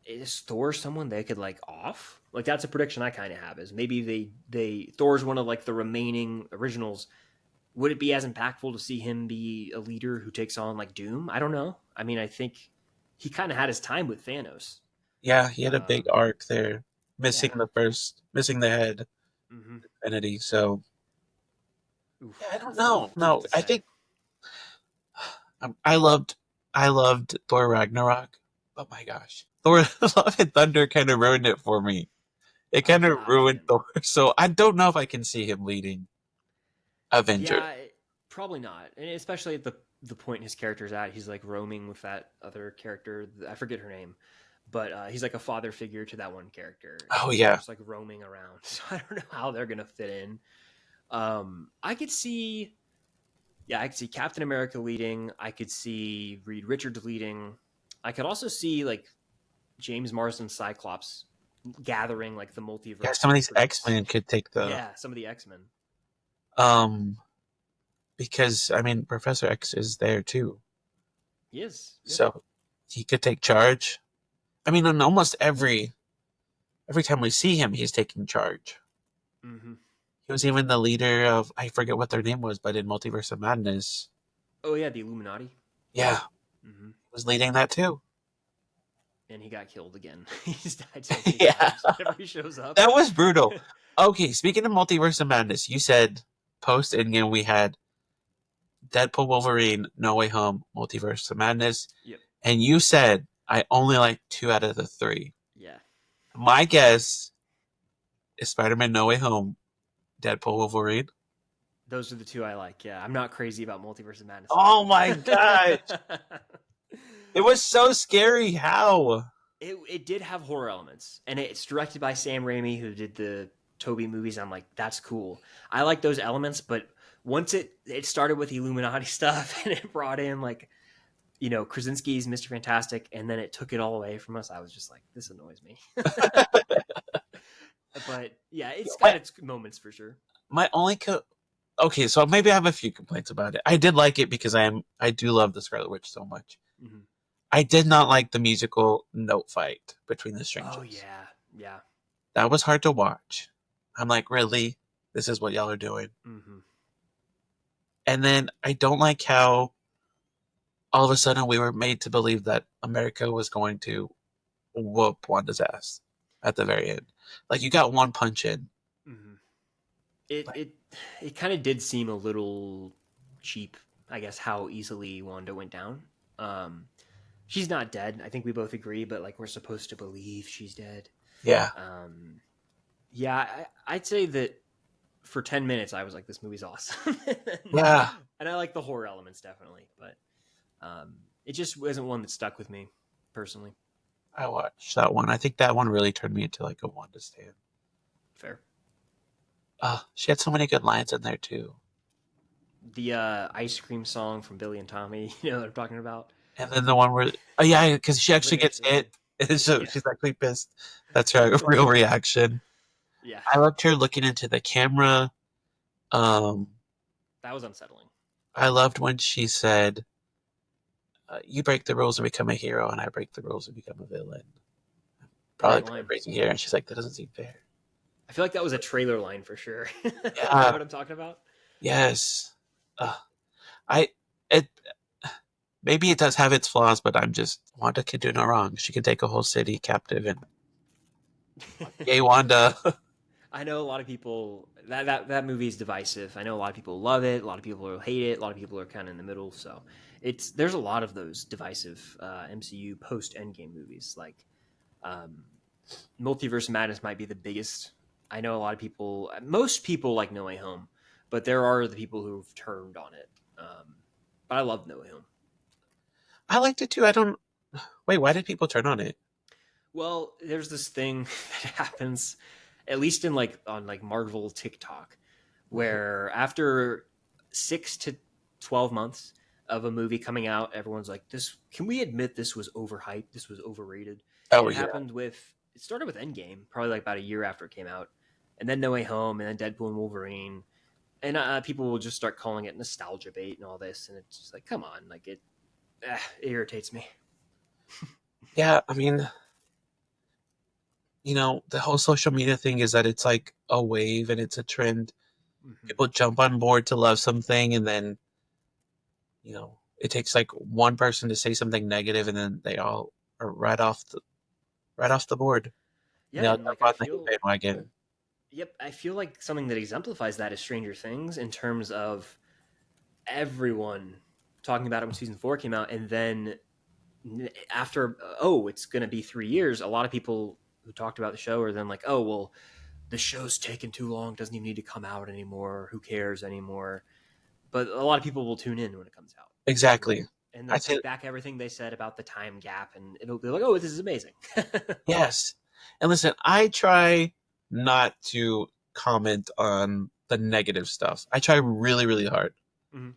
is Thor someone they could like off? Like that's a prediction I kind of have is maybe they Thor's one of like the remaining originals. Would it be as impactful to see him be a leader who takes on like Doom? I don't know. I mean, I think he kind of had his time with Thanos. yeah, he had a big Um, arc there, yeah. missing the head, Mm-hmm. Infinity. So yeah, I Oof. don't Tough, know. tough No, to I say. think I loved Thor Ragnarok, but my gosh, Thor Love and Thunder kind of ruined it for me. It I kind was of not a ruined fan. Thor, so I don't know if I can see him leading Avengers. Yeah, probably not, and especially at the point his character's at. He's like roaming with that other character. I forget her name, but he's like a father figure to that one character, and Oh so they're yeah, just like roaming around. So I don't know how they're gonna fit in. I could see, yeah, I could see Captain America leading. I could see Reed Richards leading. I could also see like James Marsden Cyclops gathering like the yeah. multiverse Some of these X troops. Men could take the Yeah, some of the X Men. um because I mean Professor X is there too, He is. Yeah. so he could take charge. I mean, in almost every time we see him, he's taking charge. Mm-hmm. He was even the leader of I forget what their name was, but in Multiverse of Madness, Oh yeah, the Illuminati. yeah, Mm-hmm. he was leading that too. And he got killed again. He's died so many Yeah, times whenever he shows up. that was brutal. Okay, speaking of Multiverse of Madness, you said post Endgame we had Deadpool, Wolverine, No Way Home, Multiverse of Madness, Yep. and you said I only like 2 out of the 3. Yeah. My guess is Spider-Man: No Way Home, Deadpool, Wolverine. Those are the 2 I like. Yeah. I'm not crazy about Multiverse of Madness at Oh all. my gosh, it was so scary. How? It did have horror elements. And it's directed by Sam Raimi, who did the Toby movies. I'm like, that's cool. I like those elements, but once it started with Illuminati stuff and it brought in like, Krasinski's Mr. Fantastic, and then it took it all away from us, I was just like, this annoys me. But yeah, it's got My its moments for sure. my only okay, so maybe I have a few complaints about it. I did like it because I do love the Scarlet Witch so much. Mm-hmm. I did not like the musical note fight between the Oh strangers. yeah, yeah. That was hard to watch. I'm like, really? This is what y'all are doing? Mm-hmm. And then I don't like how all of a sudden we were made to believe that America was going to whoop Wanda's ass at the very end. Like you got one punch in, It it kind of did seem a little cheap, I guess, how easily Wanda went down. Um, she's not dead. I think we both agree, but like we're supposed to believe she's dead. Yeah. Um, yeah, I'd say that for 10 minutes I was like, this movie's awesome, Yeah. and I like the horror elements definitely, but it just wasn't one that stuck with me personally. I watched that one. I think that one really turned me into like a Wanda stan. Fair. She had so many good lines in there too. The ice cream song from Billy and Tommy, you know what I'm talking about? And then the one where, oh yeah, because she actually Lyrics gets and hit, and so yeah, she's actually pissed. That's her real reaction. yeah, I loved her looking into the camera. Um, that was unsettling. I loved when she said, "You break the rules and become a hero, and I break the rules and become a villain." Probably Great line. paraphrasing here, and she's like, "That doesn't seem fair." I feel like that was a trailer line for sure. You know Yeah. what I'm talking about? Yes. Uh, I. It. Maybe it does have its flaws, but I'm just Wanda can do no wrong. She can take a whole city captive, and yay, Wanda. I know a lot of people that movie is divisive. I know a lot of people love it, a lot of people hate it, a lot of people are kind of in the middle. So there's a lot of those divisive MCU post Endgame movies. Like um, Multiverse of Madness might be the biggest. I know a lot of people, most people like No Way Home, but there are the people who've turned on it. But I love No Way Home. I liked it too. I don't. Wait, why did people turn on it? Well, there's this thing that happens, at least in like on like Marvel TikTok, where after 6 to 12 months of a movie coming out, everyone's like, "This can we admit this was overhyped? This was overrated." And Oh it yeah, happened with it started with Endgame, probably like about a year after it came out, and then No Way Home, and then Deadpool and Wolverine, and people will just start calling it nostalgia bait and all this, and it's just like, come on, like it irritates me. yeah. I mean, the whole social media thing is that it's like a wave and it's a trend. Mm-hmm. People jump on board to love something, and then it takes like one person to say something negative, and then they all are right off the board. Yeah, Jump and like I on the hate feel bandwagon. Yep, I feel like something that exemplifies that is Stranger Things in terms of everyone talking about it when season 4 came out, and then after it's going to be 3 years, a lot of people who talked about the show are then like, oh well, the show's taken too long, doesn't even need to come out anymore. Who cares anymore? But a lot of people will tune in when it comes out, Exactly. and I they'll say take back everything they said about the time gap, and it'll be like, oh, this is amazing. yes. And listen, I try not to comment on the negative stuff. I try really, really hard. Mhm.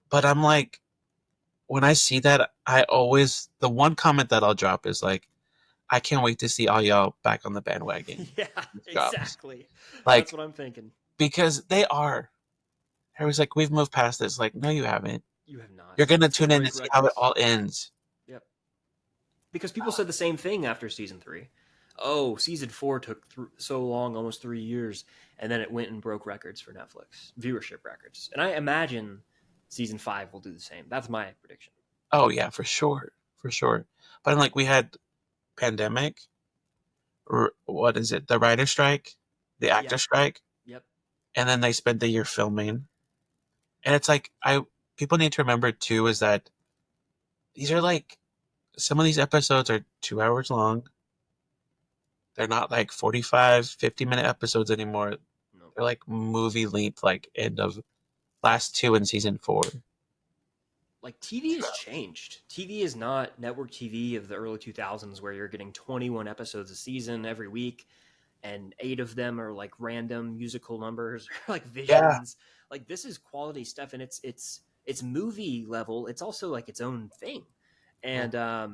But I'm like, when I see that, the one comment that I'll drop is like, I can't wait to see all y'all back on the bandwagon. Yeah, Drops. exactly. That's Like, what I'm thinking. because they are. I was like, we've moved past this. Like, no, you haven't. You have not. You're going to It's gonna tune in to break see how it records. all ends. Yep. Because people said the same thing after season 3. Oh, season 4 took so long, almost 3 years, and then it went and broke records for Netflix, viewership records. And I imagine season 5 will do the same. That's my prediction. Oh, yeah, for sure. For sure. But I'm like, we had pandemic, or what is it? The writer strike, the Yeah. actor strike, Yep. and then they spent the year filming. And it's like, people need to remember too is that these are like, some of these episodes are 2 hours long. They're not like 45, 50-minute episodes anymore. No. They're like movie length, like end of last two in season 4. Like TV has changed. TV is not network TV of the early 2000s where you're getting 21 episodes a season every week, and 8 of them are like random musical numbers or like Yeah. visions. Like this is quality stuff, and it's movie level. It's also like its own thing, and I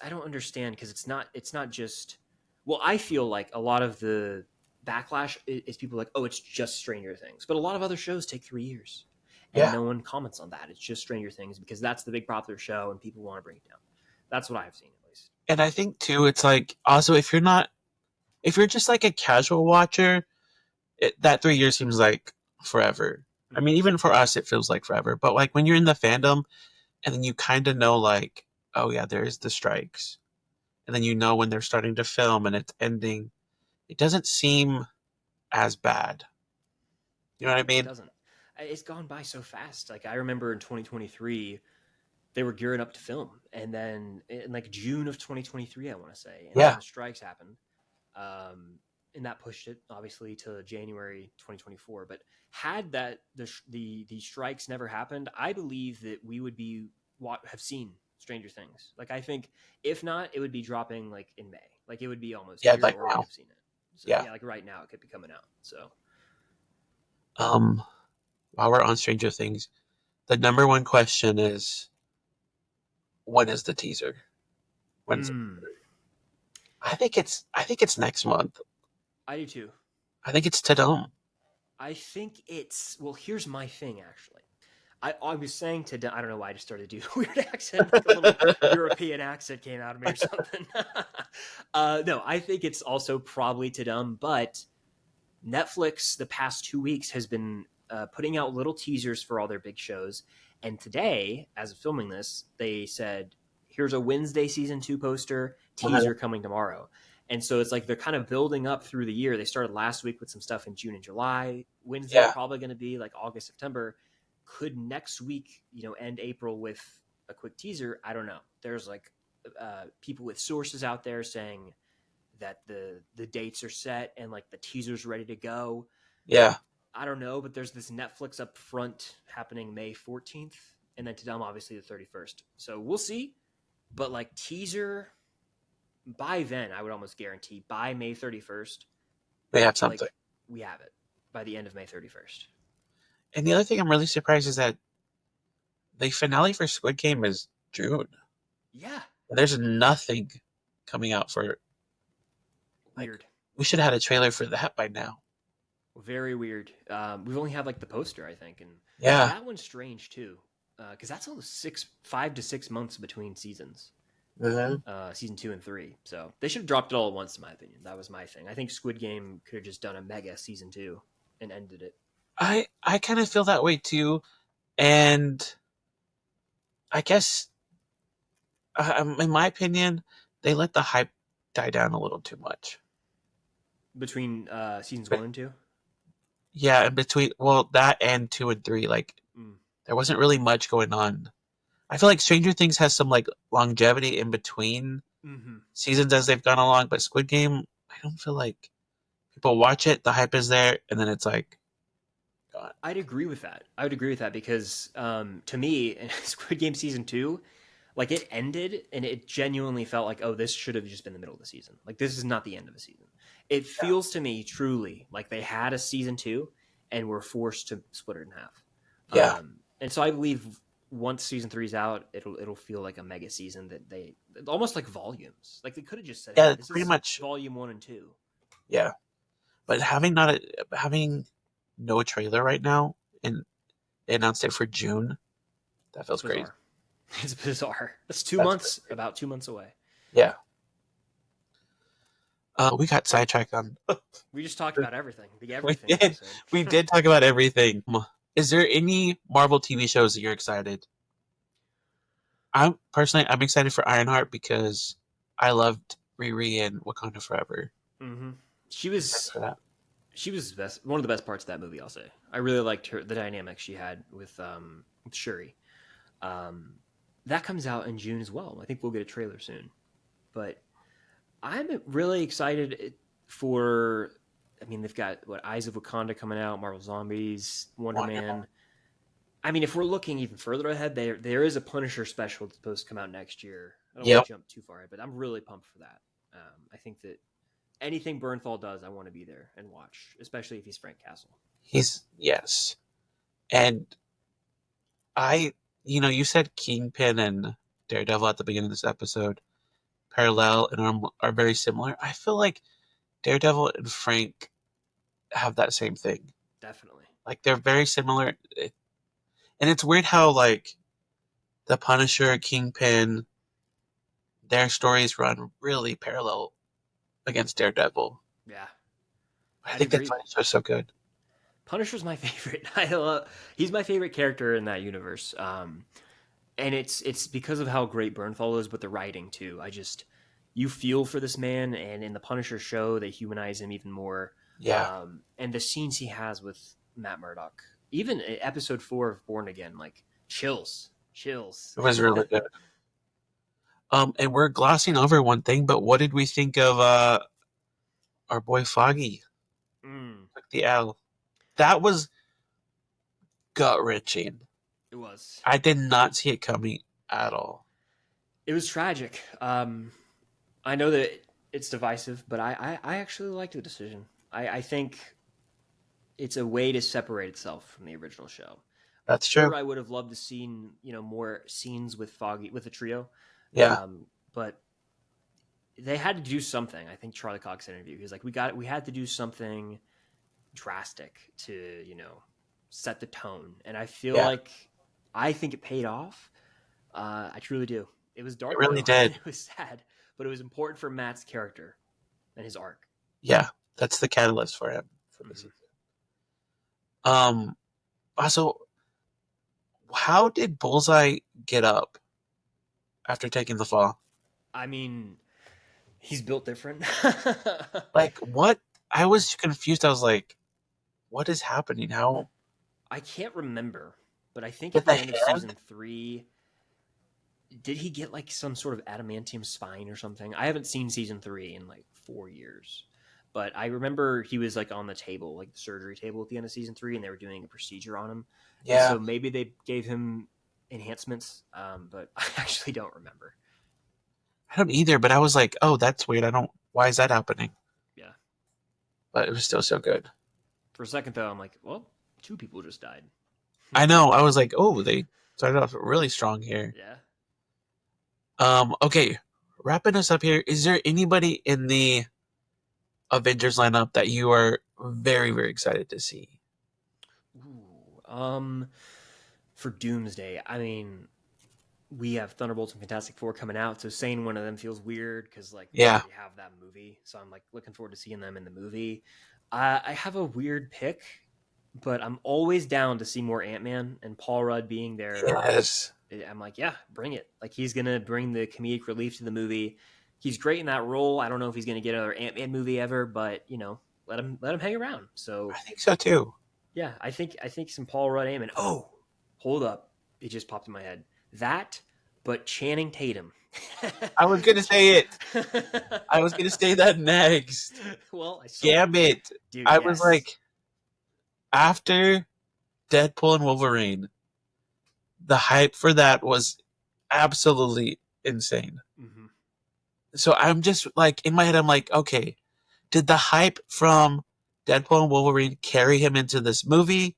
don't understand because it's not just. Well, I feel like a lot of the backlash is people like, oh, it's just Stranger Things, but a lot of other shows take 3 years, and Yeah. no one comments on that. It's just Stranger Things because that's the big popular show, and people want to bring it down. That's what I've seen at least. And I think too, it's like also if you're just like a casual watcher, that 3 years seems like forever. I Mm-hmm. mean, even for us, it feels like forever. But like when you're in the fandom, and then you kind of know, like, oh yeah, there's the strikes, and then you know when they're starting to film and it's ending. It doesn't seem as bad. You know what I It mean? doesn't. It's gone by so fast. Like I remember in 2023, they were gearing up to film, and then in like June of 2023, I want to say, and then Yeah, the strikes happened, and that pushed it obviously to January 2024. But had that the strikes never happened, I believe that we would be have seen Stranger Things. Like I think if not, it would be dropping like in May. Like it would be almost yeah, here, like or we'd now. have seen it. So Yeah. yeah, like right now, it could be coming out. So Um, while we're on Stranger Things, the number one question is, when is the teaser? When's it? mm, I think it's next month. I do too. I think it's Tadum. I think it's well. Here's my thing, actually. I was saying to I don't know why I just started to do a weird accent, like a little European accent came out of me or something. No, I think it's also probably to dumb, but Netflix the past 2 weeks has been putting out little teasers for all their big shows, and today, as of filming this, they said, "Here's a Wednesday season 2 poster teaser coming tomorrow." And so it's like they're kind of building up through the year. They started last week with some stuff in June and July. Wednesday's Yeah, probably going to be like August, September. Could next week, end April with a quick teaser? I don't know. There's like people with sources out there saying that the dates are set and like the teaser's ready to go. yeah, I don't know, but there's this Netflix up front happening May 14th, and then Tadum obviously the 31st. So we'll see. But like teaser by then, I would almost guarantee by May 31st, they have something. like we have it by the end of May 31st. And the other thing I'm really surprised is that the finale for Squid Game is June. Yeah, There's nothing coming out for, like, weird. we should have had a trailer for that by now. Very weird. We've only had like the poster, I think, and Yeah. that one's strange too, because that's all 5 to 6 months between seasons, Mhm. season 2 and 3. So they should have dropped it all at once, in my opinion. That was my thing. I think Squid Game could have just done a mega season 2 and ended it. I kind of feel that way too, and I guess, in my opinion, they let the hype die down a little too much. Between seasons But 1 and 2. yeah, in between, well, that and 2 and 3, like, Mm. there wasn't really much going on. I feel like Stranger Things has some like longevity in between Mm-hmm. seasons as they've gone along, but Squid Game, I don't feel like people watch it, the hype is there, and then it's like gone. I'd agree with that. I would agree with that because to me, in Squid Game season 2, like it ended and it genuinely felt like, oh, this should have just been the middle of the season. Like this is not the end of the season. It Yeah. feels to me truly like they had a season 2 and were forced to split it in half. Yeah. And so I believe once season 3's out, it'll feel like a mega season that they almost like volumes. Like they could have just said, Yeah, hey, it's this pretty is much. volume 1 and 2. Yeah. But having no trailer right now, and they announced it for June, that It's feels crazy. bizarre. It's bizarre. That's 2 That's months, about 2 months away. Yeah. We got sidetracked on. We just talked about everything. The We everything did. episode. We did talk about everything. Is there any Marvel TV shows that you're excited? I'm excited for Ironheart because I loved Riri and Wakanda Forever. Mm-hmm. She Excited was for that. she was the best. One of the best parts of that movie, I'll say. I really liked the dynamic she had with Shuri. That comes out in June as well. I think we'll get a trailer soon. But I'm really excited for. I mean, they've got Eyes of Wakanda coming out, Marvel Zombies, Wonder Man. I mean, if we're looking even further ahead, there is a Punisher special that's supposed to come out next year. I don't want to jump too far ahead, but I'm really pumped for that. I think that anything Bernthal does, I want to be there and watch, especially if he's Frank Castle. Yes, and you said Kingpin and Daredevil at the beginning of this episode, parallel and are very similar. I feel like Daredevil and Frank have that same thing. Definitely. Like they're very similar, and it's weird how like the Punisher, Kingpin, their stories run really parallel against Daredevil. Yeah. I I'd think that's agree. why it's so good. Punisher's my favorite. He's my favorite character in that universe. And it's because of how great Bernthal is, but the writing too. You feel for this man, and in the Punisher show, they humanize him even more. Yeah, And the scenes he has with Matt Murdock. Even episode 4 of Born Again, like chills. It was really good. And we're glossing over one thing, but what did we think of our boy Foggy? Took the L. That was gut-wrenching. It was. I did not see it coming at all. It was tragic. I know that it's divisive, but I actually liked the decision. I think it's a way to separate itself from the original show. That's true. I would have loved to seen more scenes with Foggy with the trio. Yeah. But they had to do something. I think Charlie Cox interview. He's like, we had to do something drastic to set the tone, and I feel like I think it paid off. I truly do. It was dark. It really did. It was sad, but it was important for Matt's character and his arc. Yeah, that's the catalyst for him for the season. Also, how did Bullseye get up after taking the fall? I mean, he's built different. Like, what? I was confused. I was like, what is happening? How? I can't remember, but I think at the end of season 3, did he get like some sort of adamantium spine or something? I haven't seen season 3 in like 4 years, but I remember he was like on the table, like the surgery table at the end of season 3, and they were doing a procedure on him. Yeah. So maybe they gave him enhancements, but I actually don't remember. I don't either, but I was like, oh, that's weird. Why is that happening? Yeah. But it was still so good. For a second, though, I'm like, well, 2 people just died. I know. I was like, oh, they started off really strong here. Yeah. Okay, wrapping us up here. Is there anybody in the Avengers lineup that you are very, very excited to see? Ooh, for Doomsday, I mean, we have Thunderbolts and Fantastic Four coming out, so saying one of them feels weird because we already have that movie. So I'm like looking forward to seeing them in the movie. I have a weird pick, but I'm always down to see more Ant-Man, and Paul Rudd being there. Yes. I'm like, yeah, bring it. Like, he's gonna bring the comedic relief to the movie. He's great in that role. I don't know if he's gonna get another Ant-Man movie ever, but let him hang around. So I think so too. Yeah, I think some Paul Rudd Ant-Man. Oh, hold up. It just popped in my head. That, but Channing Tatum. I was going to say it. I was going to say that next. Well, Gambit. Dude, I was like, after Deadpool and Wolverine, the hype for that was absolutely insane. Mm-hmm. So I'm just like, in my head, I'm like, okay, did the hype from Deadpool and Wolverine carry him into this movie?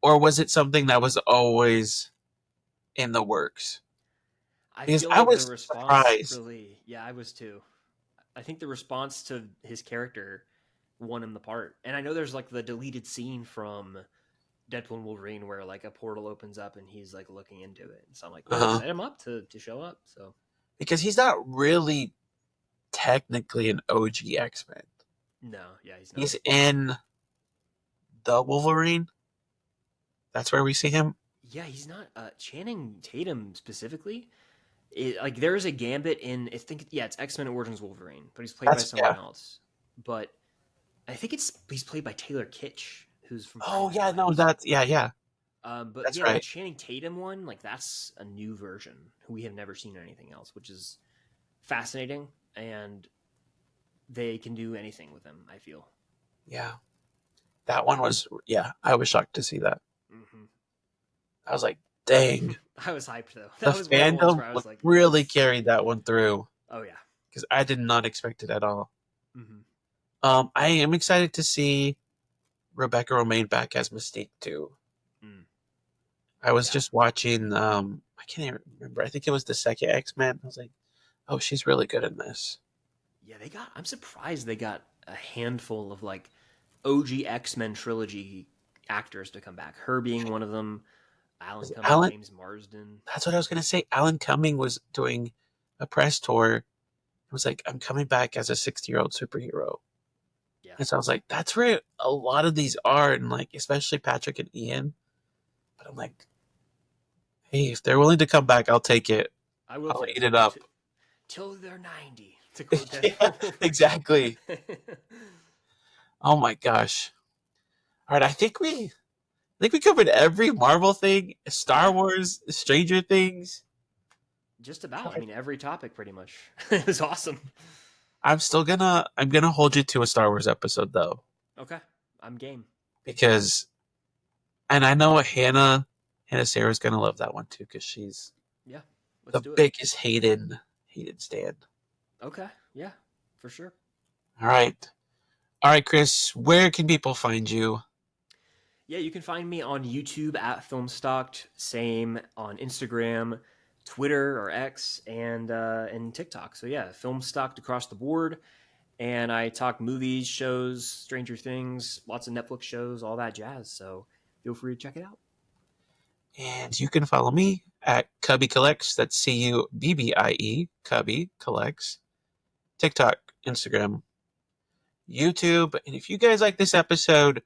Or was it something that was always in the works? Because I was the response surprised. Really, yeah, I was too. I think the response to his character won him the part. And I know there's like the deleted scene from Deadpool and Wolverine where like a portal opens up and he's like looking into it. So I'm like, set him up to show up. So because he's not really technically an OG X-Men. No, yeah, he's not. He's in the Wolverine. That's where we see him. Yeah, he's not. Channing Tatum specifically. There's a Gambit in. I think it's X-Men Origins Wolverine, but he's played by someone else. But I think he's played by Taylor Kitsch, who's from. Oh yeah, no, that's yeah. But that's yeah, right. The Channing Tatum one, that's a new version who we have never seen in anything else, which is fascinating, and they can do anything with him, I feel. Yeah. That one was, I was shocked to see that. Mm-hmm. I was like, dang. I was hyped, though. The fandom really carried that one through. Oh, yeah. Because I did not expect it at all. Mm-hmm. I am excited to see Rebecca Romijn back as Mystique, too. Mm. I was just watching, I can't even remember. I think it was the second X-Men. I was like, oh, she's really good in this. Yeah, I'm surprised they got a handful of OG X-Men trilogy actors to come back. Her being one of them, Alan Cumming, James Marsden. That's what I was going to say. Alan Cumming was doing a press tour. It was like, I'm coming back as a 60-year-old superhero. Yeah. And so I was like, that's where a lot of these are, and especially Patrick and Ian. But I'm like, hey, if they're willing to come back, I'll take it. I'll eat it up. Till they're 90. To quote exactly. Oh my gosh. All right, I think we covered every Marvel thing, Star Yeah, Wars, Stranger Things. just about. I mean, every topic pretty much. It was awesome. I'm gonna hold you to a Star Wars episode though, Okay, I'm game. because and I know Hannah Sarah's gonna love that one too because she's Yeah, let's the do it. biggest hated stan. Okay, yeah, for sure. All right, Chris. Where can people find you? Yeah, you can find me on YouTube at Filmstocked. Same on Instagram, Twitter or X, and TikTok. So yeah, Filmstocked across the board. And I talk movies, shows, Stranger Things, lots of Netflix shows, all that jazz. So feel free to check it out. And you can follow me at Cubbie Collects. That's Cubbie, Cubbie Collects. TikTok, Instagram, YouTube. And if you guys like this episode,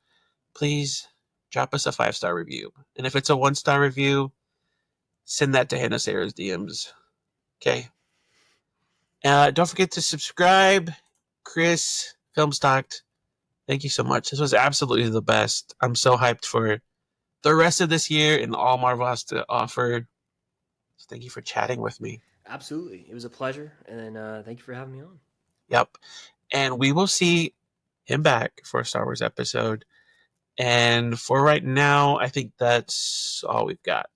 please drop us a 5-star review. And if it's a 1-star review, send that to Hannah Sarah's DMs. Okay. Don't forget to subscribe. Chris, Filmstocked, thank you so much. This was absolutely the best. I'm so hyped for the rest of this year and all Marvel has to offer. So thank you for chatting with me. Absolutely. It was a pleasure. And thank you for having me on. Yep. And we will see him back for a Star Wars episode. And for right now, I think that's all we've got.